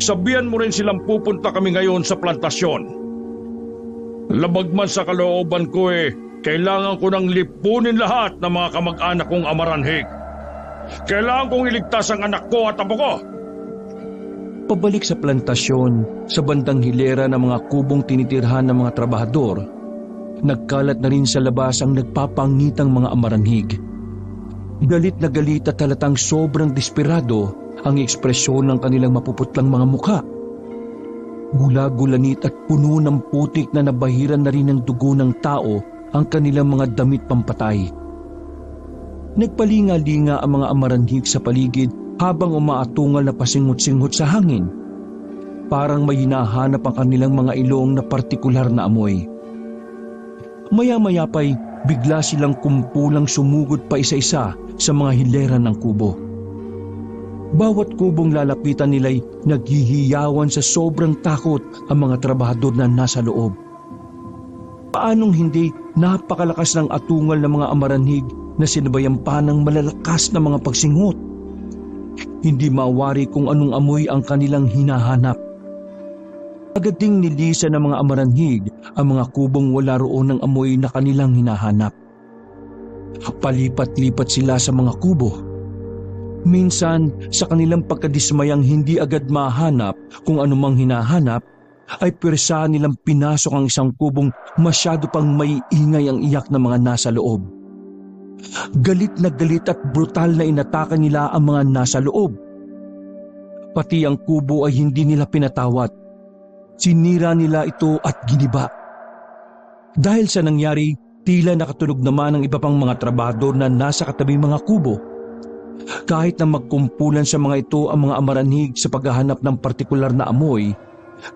Sabihan mo rin silang pupunta kami ngayon sa plantasyon. Labag man sa kalooban ko kailangan ko nang lipunin lahat ng mga kamag-anak kong amaranhik. Kailangan kong iligtas ang anak ko at apo ko. Pabalik sa plantasyon, sa bandang hilera ng mga kubong tinitirhan ng mga trabahador, nagkalat na rin sa labas ang nagpapangitang mga amaranhig. Galit na galit at halatang sobrang desperado ang ekspresyon ng kanilang mapuputlang mga mukha. Gula-gulanit at puno ng putik na nabahiran na rin ng dugo ng tao ang kanilang mga damit pampatay. Nagpalinga-linga ang mga amaranhik sa paligid habang umaatungal na pasingot-singot sa hangin. Parang may hinahanap ang kanilang mga ilong na partikular na amoy. Maya-maya pa'y bigla silang kumpulang sumugod pa isa-isa sa mga hilera ng kubo. Bawat kubong lalapitan nila'y naghihiyawan sa sobrang takot ang mga trabahador na nasa loob. Paanong hindi napakalakas ng atungal ng mga amaranhig na sinabayan pa ng malalakas na mga pagsingot? Hindi mawari kung anong amoy ang kanilang hinahanap. Agad ding nilisan ng mga amaranhig ang mga kubong wala roon ng amoy na kanilang hinahanap. Palipat-lipat sila sa mga kubo. Minsan, sa kanilang pagkadismayang hindi agad mahanap kung anumang hinahanap, ay pwersa nilang pinasok ang isang kubong masyado pang maiingay ang iyak ng mga nasa loob. Galit na galit at brutal na inatake nila ang mga nasa loob. Pati ang kubo ay hindi nila pinatawat. Sinira nila ito at giniba. Dahil sa nangyari, tila nakatunog naman ang iba pang mga trabahador na nasa katabing mga kubo. Kahit na magkumpulan sa mga ito ang mga amaranhig sa paghahanap ng partikular na amoy,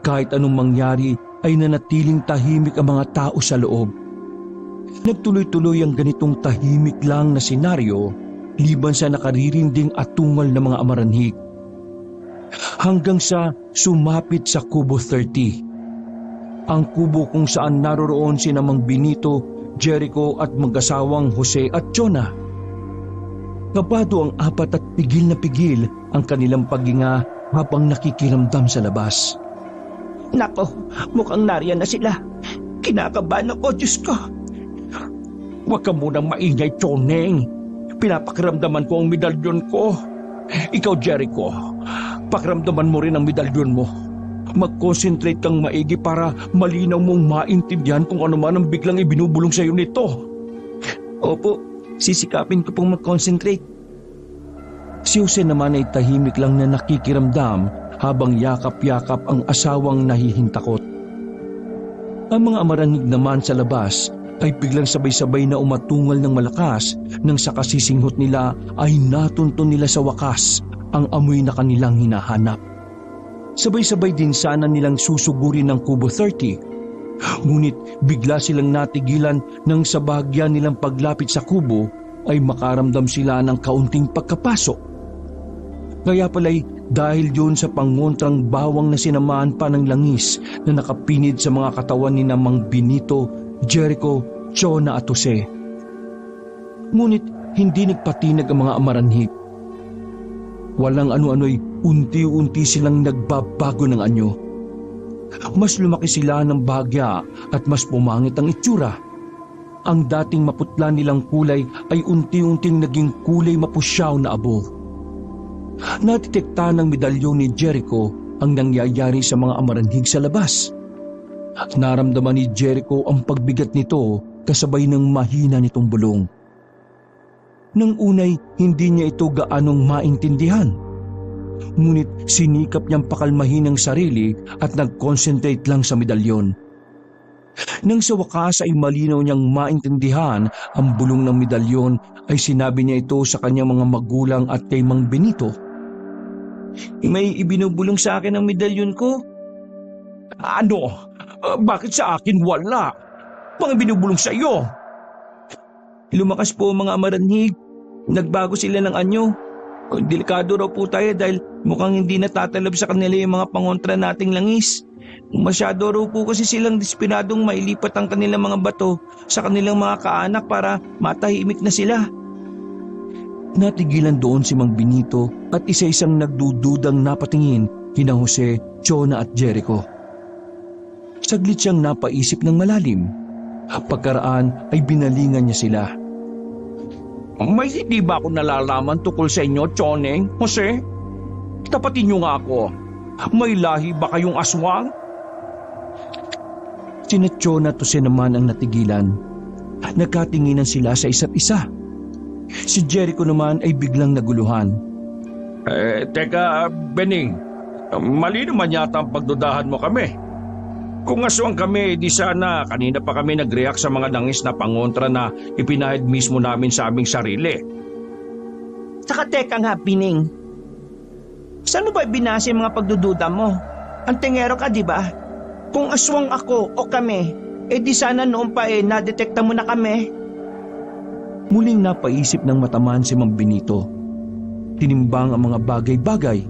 kahit anong mangyari ay nanatiling tahimik ang mga tao sa loob. Nagtuloy-tuloy ang ganitong tahimik lang na senaryo liban sa nakaririnding atungal ng mga amaranhig. Hanggang sa sumapit sa Kubo 30. Ang kubo kung saan naroroon sina Mang Benito, Jericho at mag-asawang Jose at Jonah. Kabado ang apat at pigil na pigil ang kanilang paghinga habang nakikiramdam sa labas. Nako, mukhang nariyan na sila. Kinakabahan ako, Diyos ko. Huwag ka munang maingay, Choneng. Pinapakiramdaman ko ang medalyon ko. Ikaw, Jericho, pakiramdaman mo rin ang medalyon mo. Mag-concentrate kang maigi para malinaw mong maintindihan kung ano man ang biglang ibinubulong sa iyo nito. Opo, sisikapin ko pong mag-concentrate. Si Jose naman ay tahimik lang na nakikiramdam habang yakap-yakap ang asawang nahihintakot. Ang mga amaranhig naman sa labas ay biglang sabay-sabay na umatungal ng malakas nang sa kasisinghot nila ay natunto nila sa wakas ang amoy na kanilang hinahanap. Sabay-sabay din sana nilang susugurin ng Kubo 30. Ngunit bigla silang natigilan nang sa bahagya nilang paglapit sa kubo ay makaramdam sila ng kaunting pagkapasok. Kaya pala'y dahil yun sa pangontrang bawang na sinamahan pa ng langis na nakapinid sa mga katawan ni Mang Benito, Jericho, Jonah at Jose. Ngunit hindi nagpatinag ang mga amaranhig. Walang ano-ano'y unti-unti silang nagbabago ng anyo. Mas lumaki sila ng bahagya at mas pumangit ang itsura. Ang dating maputla nilang kulay ay unti-unting naging kulay mapusyaw na abo. Natitekta ng medalyon ni Jericho ang nangyayari sa mga amaranhig sa labas. Naramdaman ni Jericho ang pagbigat nito kasabay ng mahina nitong bulong. Nang unay, hindi niya ito gaanong maintindihan. Ngunit sinikap niyang pakalmahin ang sarili at nag-concentrate lang sa medalyon. Nang sa wakas ay malinaw niyang maintindihan ang bulong ng medalyon ay sinabi niya ito sa kanyang mga magulang at kay Mang Benito. May ibinubulong sa akin ang medalyon ko. Ano? Bakit sa akin wala? Mga binubulong sa iyo? Lumakas po mga amaranhig. Nagbago sila ng anyo. Delikado raw po tayo dahil mukhang hindi natatalab sa kanila yung mga pangontra nating langis. Masyado raw po kasi silang desperadong mailipat ang kanilang mga bato sa kanilang mga kaanak para matahimik na sila. Natigilan doon si Mang Benito at isa-isang nagdududang napatingin kina Jose, Jonah at Jericho. Saglit siyang napaisip ng malalim. Pagkaraan ay binalingan niya sila. May hindi ba ako nalalaman tukol sa inyo, Choneng, Jose? Tapatin niyo nga ako. May lahi ba kayong aswang? Sina Jonah at Jose naman ang natigilan. Nagkatinginan sila sa isa't isa. Si Jericho naman ay biglang naguluhan. Teka, Bening. Mali naman yata ang pagdudahan mo kami. Kung aswang kami, di sana kanina pa kami nag-react sa mga langis na pangontra na ipinahid mismo namin sa aming sarili. Saka teka nga, Bining. Saan mo ba binasa yung mga pagdududa mo? Ang tingero ka, di ba? Kung aswang ako o kami, di sana noon pa nadetekta mo na kami. Muling napaisip ng matamaan si Mang Benito. Tinimbang ang mga bagay-bagay.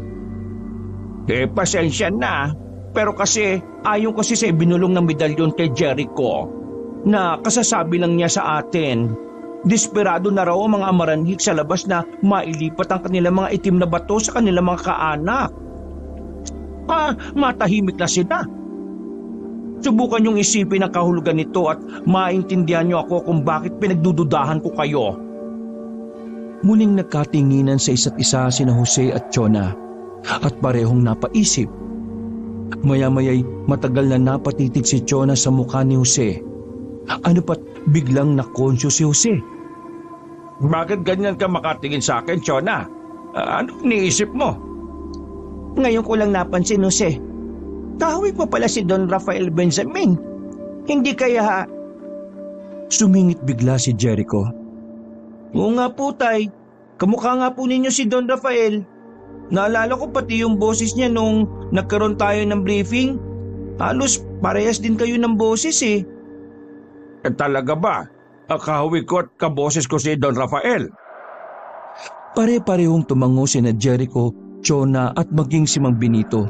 Pasensya na. Pero kasi ayon kasi sa ibinulong ng medalyon kay Jericho na kasasabi lang niya sa atin, desperado na raw ang mga amaranhig sa labas na mailipat ang kanilang mga itim na bato sa kanilang mga kaanak. Matahimik na sila. Subukan niyong isipin ang kahulugan nito at maintindihan niyo ako kung bakit pinagdududahan ko kayo. Muling nagkatinginan sa isa't isa sina Jose at Jonah at parehong napaisip. Maya-maya'y matagal na napatitig si Chona sa mukha ni Jose. Ano pat biglang nakonsyo si Jose. Bakit ganyan ka makatingin sa akin, Chona? Ano iniisip mo? Ngayon ko lang napansin, Jose. Kahawi pa pala si Don Rafael Benjamin. Hindi kaya... Sumingit bigla si Jericho. Oo nga po, Tay. Kamukha nga po ninyo si Don Rafael. Naalala ko pati yung boses niya nung nagkaroon tayo ng briefing. Halos parehas din kayo ng boses eh. Talaga ba? Kahawi ko at kaboses ko si Don Rafael. Pare-parehong tumango sina Jericho, Chona at maging si Mang Benito.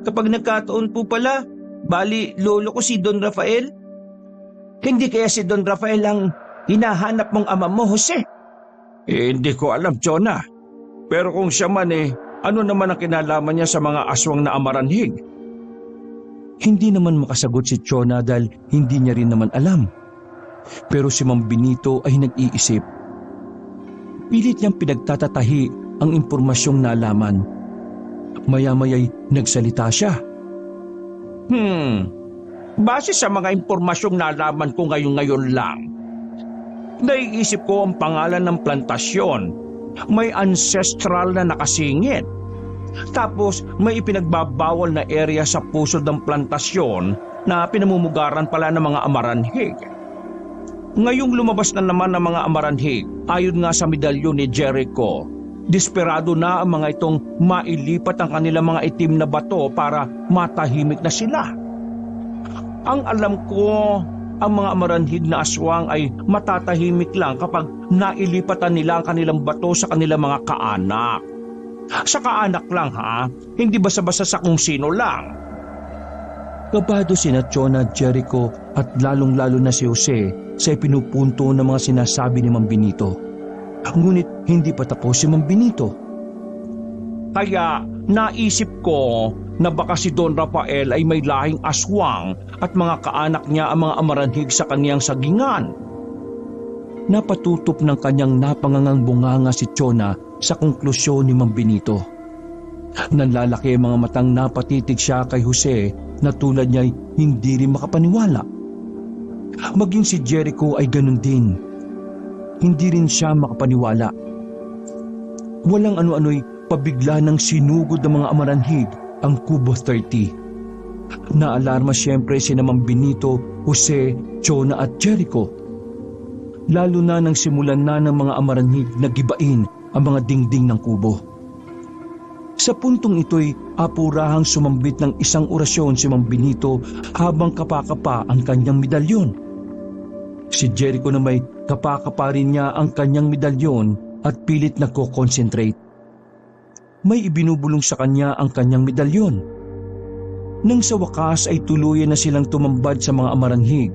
Kapag nagkataon po pala, bali lolo ko si Don Rafael. Hindi kaya si Don Rafael ang hinahanap mong ama mo, Jose? Hindi ko alam, Chona. Pero kung siya man ano naman ang kinalaman niya sa mga aswang na amaranhig? Hindi naman makasagot si Chona dahil hindi niya rin naman alam. Pero si Mang Benito ay nag-iisip. Pilit niyang pinagtatatahi ang impormasyong nalaman. Maya-maya'y nagsalita siya. Base sa mga impormasyong nalaman ko ngayon lang, naiisip ko ang pangalan ng plantasyon. May ancestral na nakasingit. Tapos may ipinagbabawal na area sa puso ng plantasyon na pinamumugaran pala ng mga amaranhig. Ngayong lumabas na naman ng mga amaranhig, ayon nga sa medalyon ni Jericho, desperado na ang mga itong mailipat ang kanilang mga itim na bato para matahimik na sila. Ang alam ko, ang mga amaranhig na aswang ay matatahimik lang kapag nailipatan nila ang kanilang bato sa kanilang mga kaanak. Sa kaanak lang ha, hindi basta-basta sa kung sino lang. Kabado sina Chona at Jericho at lalong-lalo na si Jose sa ipinupunto ng mga sinasabi ni Mang Benito. Ngunit hindi pa tapos si Mang Benito. Kaya naisip ko na baka si Don Rafael ay may lahing aswang at mga kaanak niya ang mga amaranhig sa kaniyang sagingan. Napatutup ng kanyang napangangang bunganga si Chona sa konklusyon ni Mang Benito. Nanlalaki ang mga matang napatitig siya kay Jose na tulad niya'y hindi rin makapaniwala. Maging si Jericho ay ganun din. Hindi rin siya makapaniwala. Walang ano-ano'y pabigla ng sinugod ng mga amaranhig ang Kubo 30. Naalarma siyempre si Mang Benito, Jose, Chona at Jericho. Lalo na nang simulan na ng mga amaranhig na gibain ang mga dingding ng kubo. Sa puntong ito'y apurahang sumambit ng isang orasyon si Mang Benito habang kapakapa ang kanyang medalyon. Si Jericho na may kapakapa rin niya ang kanyang medalyon at pilit nagko-concentrate. May ibinubulong sa kanya ang kanyang medalyon. Nang sa wakas ay tuluyan na silang tumambad sa mga amaranhig.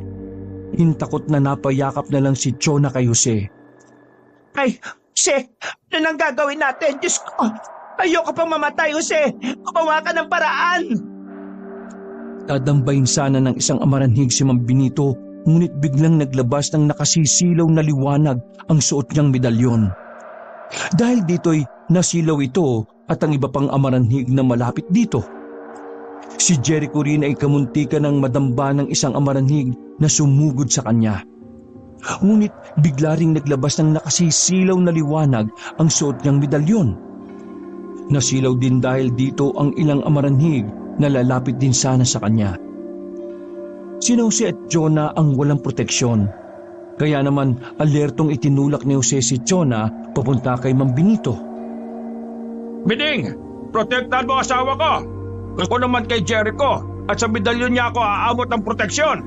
Hintakot na napayakap na lang si Chona kay Jose. Ay, Jose, ano nang gagawin natin? Diyos ko, ayoko pang mamatay, Jose. Gumawa ka ng paraan. Dadambayin sana ng isang amaranhig si Mang Benito, ngunit biglang naglabas ng nakasisilaw na liwanag ang suot niyang medalyon. Dahil dito'y nasilaw ito at ang iba pang amaranhig na malapit dito. Si Jericho rin ay kamuntikan ng madamba ng isang amaranhig na sumugod sa kanya. Ngunit bigla ring naglabas ng nakasisilaw na liwanag ang suot niyang medalyon. Nasilaw din dahil dito ang ilang amaranhig na lalapit din sana sa kanya. Si Jose at Chona ang walang proteksyon. Kaya naman alertong itinulak ni Jose si Chona papunta kay Mang Benito. Biding! Protektahan mo asawa ko! Ako naman kay Jericho at sa medalyon niya ako aamot ng proteksyon.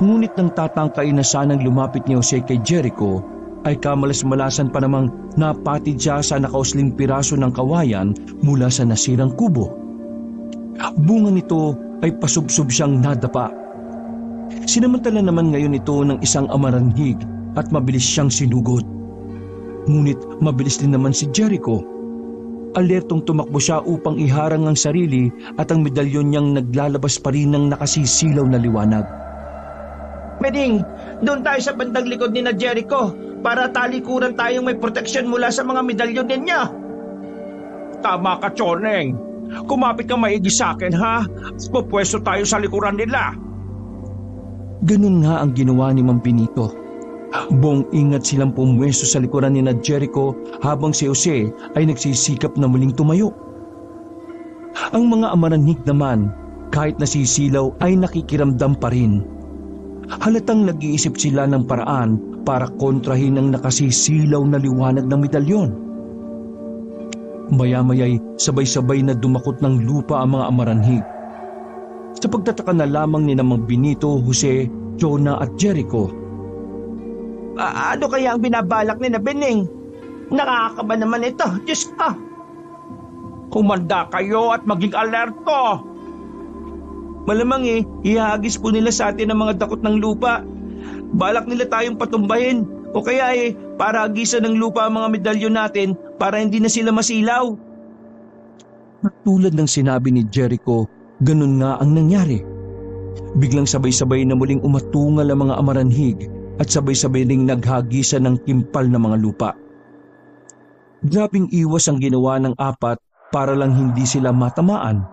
Ngunit nang tatangkay na sanang lumapit ni Jose kay Jericho, ay kamalas-malasan pa namang napatid siya sa nakausling piraso ng kawayan mula sa nasirang kubo. Bunga nito ay pasubsob siyang nadapa. Sinamantala naman ngayon ito ng isang amaranhig at mabilis siyang sinugod. Ngunit mabilis din naman si Jericho. Alertong tumakbo siya upang iharang ang sarili at ang medalyon niyang naglalabas pa rin ng nakasisilaw na liwanag. Pwedeng, doon tayo sa bandang likod ni na Jericho para talikuran tayong may proteksyon mula sa mga medalyon niya. Tama ka, Choneng. Kumapit ka maigi sa akin, ha? Pupwesto tayo sa likuran nila. Ganun nga ang ginawa ni Mang Benito. Buong ingat silang pumwesto sa likuran ni Jericho habang si Jose ay nagsisikap na muling tumayo. Ang mga amaranhig naman, kahit nasisilaw ay nakikiramdam pa rin. Halatang nag-iisip sila ng paraan para kontrahin ang nakasisilaw na liwanag ng medalyon. Maya-maya'y sabay-sabay na dumakot ng lupa ang mga amaranhig. Sa pagtataka na lamang ni Mang Benito, Jose, Jonah at Jericho. Ano kaya ang binabalak ni na Bening? Nakakaba naman ito, Diyos ko. Kumanda kayo at maging alerto. Malamang ihagis po nila sa atin ang mga dakot ng lupa. Balak nila tayong patumbahin o kaya para agisan ng lupa ang mga medalyon natin para hindi na sila masilaw. Tulad ng sinabi ni Jericho, ganun nga ang nangyari. Biglang sabay-sabay na muling umatungal ang mga amaranhig at sabay-sabay ring naghagisan ng timpal na mga lupa. Grabing iwas ang ginawa ng apat para lang hindi sila matamaan.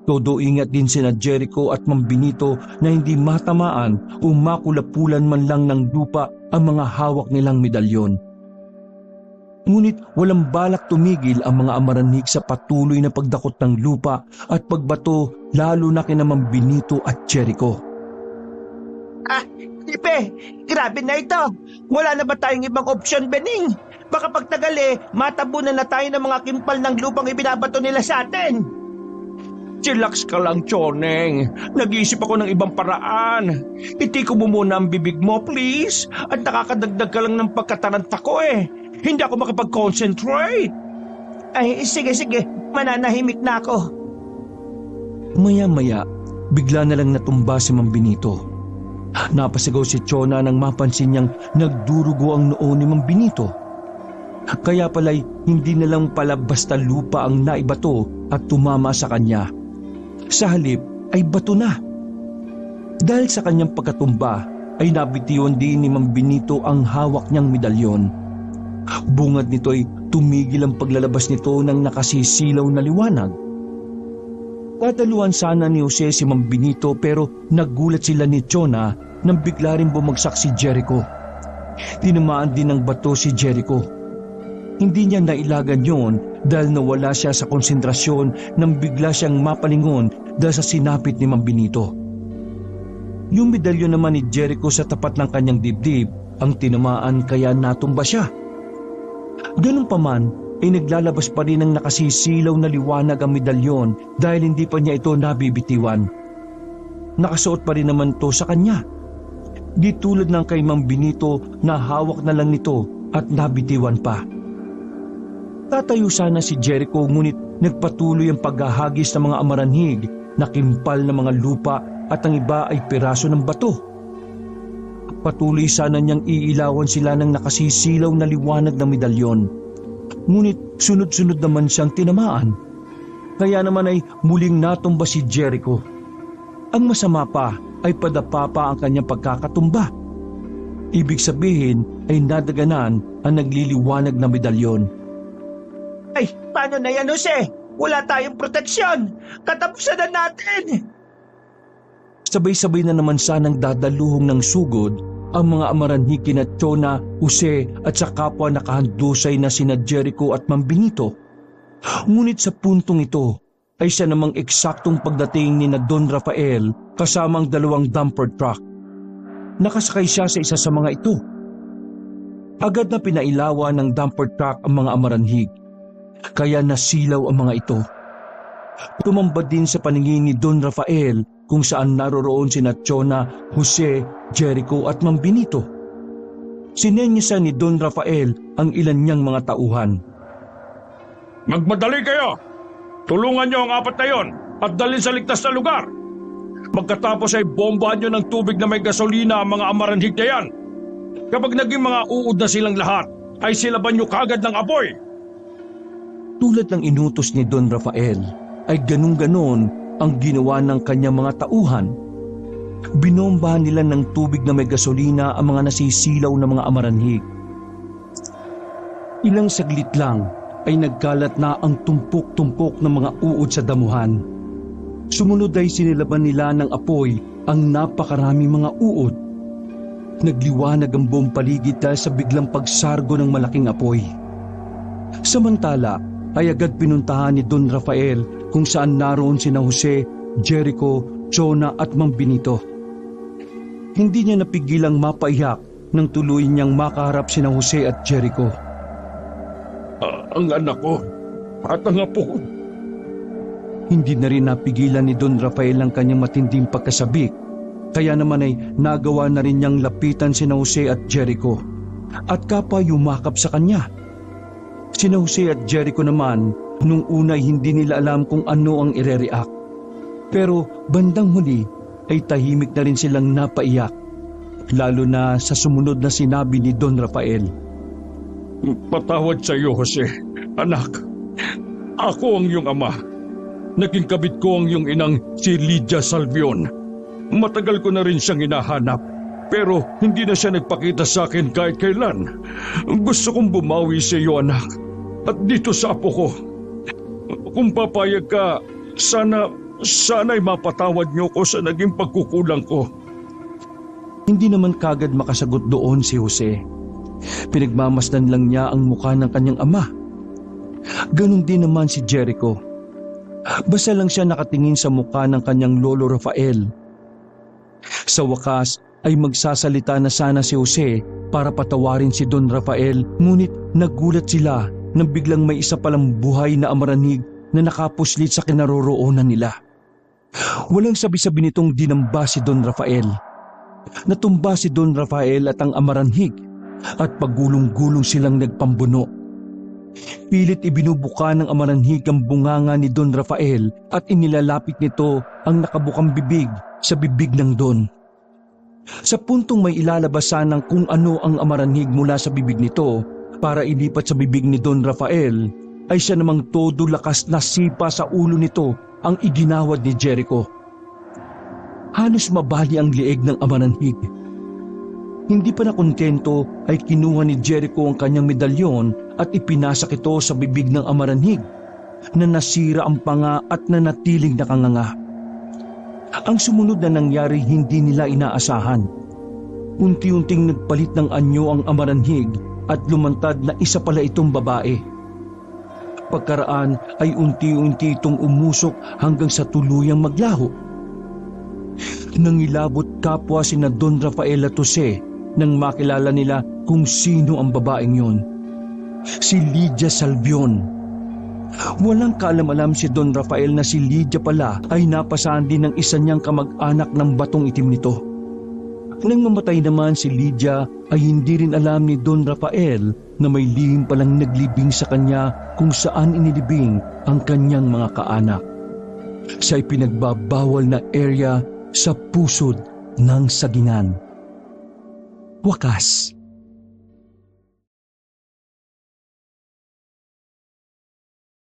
Todo ingat din sina Jericho at Mang Benito na hindi matamaan o makulapulan man lang ng lupa ang mga hawak nilang medalyon. Ngunit walang balak tumigil ang mga amaranhig sa patuloy na pagdakot ng lupa at pagbato lalo na kina Mang Benito at Jericho. Ipe, grabe na ito. Wala na ba tayong ibang opsyon, Bening? Baka pagtagal matabunan na tayo ng mga kimpal ng lupang ibinabato nila sa atin. Chillax ka lang, Choneng. Nag-iisip ako ng ibang paraan. Itiko mo muna ang bibig mo, please. At nakakadagdag ka lang ng pagkataranta ko Hindi ako makapag-concentrate. Ay, sige. Mananahimik na ako. Maya-maya, bigla na lang natumba si Mang Benito. Napasigaw si Chona nang mapansin niyang nagdurugo ang noo ni Mang Benito. Kaya pala'y hindi na lang pala basta lupa ang naibato at tumama sa kanya. Sa halip ay bato na. Dahil sa kanyang pagkatumba ay nabitiwan din ni Mang Benito ang hawak niyang medalyon. Bungad nito ay tumigil ang paglalabas nito ng nakasisilaw na liwanag. Tataluan sana ni Jose si Mang Benito pero nagulat sila ni Chona nang bigla rin bumagsak si Jericho. Tinamaan din ng bato si Jericho. Hindi niya nailagan yon dahil nawala siya sa konsentrasyon nang bigla siyang mapalingon dahil sa sinapit ni Mang Benito. Yung medalyon naman ni Jericho sa tapat ng kanyang dibdib ang tinamaan kaya natumba siya. Ganun pa man ay naglalabas pa rin ng nakasisilaw na liwanag ang medalyon dahil hindi pa niya ito nabibitiwan. Nakasuot pa rin naman to sa kanya. Di tulad ng kay Mang Benito na hawak na lang nito at nabitiwan pa. Tatayo sana si Jericho ngunit nagpatuloy ang paghahagis ng mga amaranhig na kimpal na mga lupa at ang iba ay piraso ng bato. Patuloy sana niyang iilawan sila ng nakasisilaw na liwanag ng medalyon. Ngunit sunod-sunod naman siyang tinamaan. Kaya naman ay muling natumba si Jericho. Ang masama pa ay padapa pa ang kanyang pagkakatumba. Ibig sabihin ay nadaganan ang nagliliwanag na medalyon. Ay, paano na yan, Jose? Wala tayong proteksyon. Katapusan na natin. Sabay-sabay na naman sanang dadaluhong ng sugod ang mga amaranhig kina Chona, Jose at sa kapwa nakahandusay na sina Jericho at Mang Benito. Ngunit sa puntong ito ay siya namang eksaktong pagdating ni na Don Rafael kasamang dalawang dumper truck. Nakasakay siya sa isa sa mga ito. Agad na pinailawan ng dumper truck ang mga amaranhig. Kaya nasilaw ang mga ito. Tumambad din sa paningin ni Don Rafael kung saan naroroon sina Chona, Jose, Jericho at Mang Benito. Sinenyasan ni Don Rafael ang ilan niyang mga tauhan. Magmadali kayo! Tulungan niyo ang apat na yon at dalhin sa ligtas na lugar. Pagkatapos ay bombahan niyo ng tubig na may gasolina ang mga amaranhig na yan. Kapag naging mga uod na silang lahat, ay silaban niyo kagad ng apoy. Tulad ng inutos ni Don Rafael, ay ganun-ganon ang ginawa ng kanyang mga tauhan. Binombahan nila ng tubig na may gasolina ang mga nasisilaw na mga amaranhig. Ilang saglit lang ay nagkalat na ang tumpok-tumpok ng mga uod sa damuhan. Sumunod ay sinilaban nila ng apoy ang napakaraming mga uod. Nagliwanag ang buong paligid dahil sa biglang pagsargo ng malaking apoy. Samantala ay agad pinuntahan ni Don Rafael kung saan naroon sina Jose, Jericho, Jonah at Mang Benito. Hindi niya napigilang mapaiyak nang tuloy niyang makaharap sina Jose at Jericho. Ang anak ko at ang apo ko. Hindi na rin napigilan ni Don Rafael ang kanyang matinding pagkasabik, kaya naman ay nagawa na rin niyang lapitan sina Jose at Jericho at kapwa yumakap sa kanya. Sina Jose at Jericho naman nung una ay hindi nila alam kung ano ang ire-react. Pero bandang huli ay tahimik na rin silang napaiyak, lalo na sa sumunod na sinabi ni Don Rafael. Patawad sa iyo, Jose. Anak, ako ang iyong ama. Naging kabit ko ang iyong inang si Lydia Salvion. Matagal ko na rin siyang hinahanap, pero hindi na siya nagpakita sa akin kahit kailan. Gusto kong bumawi sa iyo, anak, at dito sa apo ko. Kung papayag ka, sana'y mapatawad niyo ko sa naging pagkukulang ko. Hindi naman kagad makasagot doon si Jose. Pinagmamasdan lang niya ang mukha ng kanyang ama. Ganon din naman si Jericho. Basta lang siya nakatingin sa mukha ng kanyang lolo Rafael. Sa wakas ay magsasalita na sana si Jose para patawarin si Don Rafael, ngunit nagulat sila nang biglang may isa palang buhay na amaranhig na nakapuslit sa kinaroroonan nila. Walang sabi-sabi nitong dinamba si Don Rafael. Natumba si Don Rafael at ang amaranhig at pagulong-gulong silang nagpambuno. Pilit ibinubuka ng amaranhig ang bunganga ni Don Rafael at inilalapit nito ang nakabukang bibig sa bibig ng Don. Sa puntong may ilalabas sanang kung ano ang amaranhig mula sa bibig nito para ilipat sa bibig ni Don Rafael, ay siya namang todo lakas na sipa sa ulo nito ang iginawad ni Jericho. Halos mabali ang lieg ng amaranhig. Hindi pa nakontento ay kinuha ni Jericho ang kanyang medalyon at ipinasak ito sa bibig ng amaranhig na nasira ang panga at nanatiling nakanganga. Ang sumunod na nangyari hindi nila inaasahan. Unti-unting nagpalit ng anyo ang amaranhig at lumantad na isa pala itong babae. Pagkaraan ay unti-unti itong umusok hanggang sa tuluyang maglaho. Nangilabot kapwa sina Don Rafael at Jose nang makilala nila kung sino ang babaeng yon. Si Lydia Salvion. Walang kaalam-alam si Don Rafael na si Lydia pala ay napasahan din ng isa niyang kamag-anak ng batong itim nito. Nang mamatay naman si Lydia ay hindi rin alam ni Don Rafael na may lihim palang naglibing sa kanya kung saan inilibing ang kanyang mga kaanak. Siya'y pinagbabawal na area sa pusod ng Sagingan. Wakas.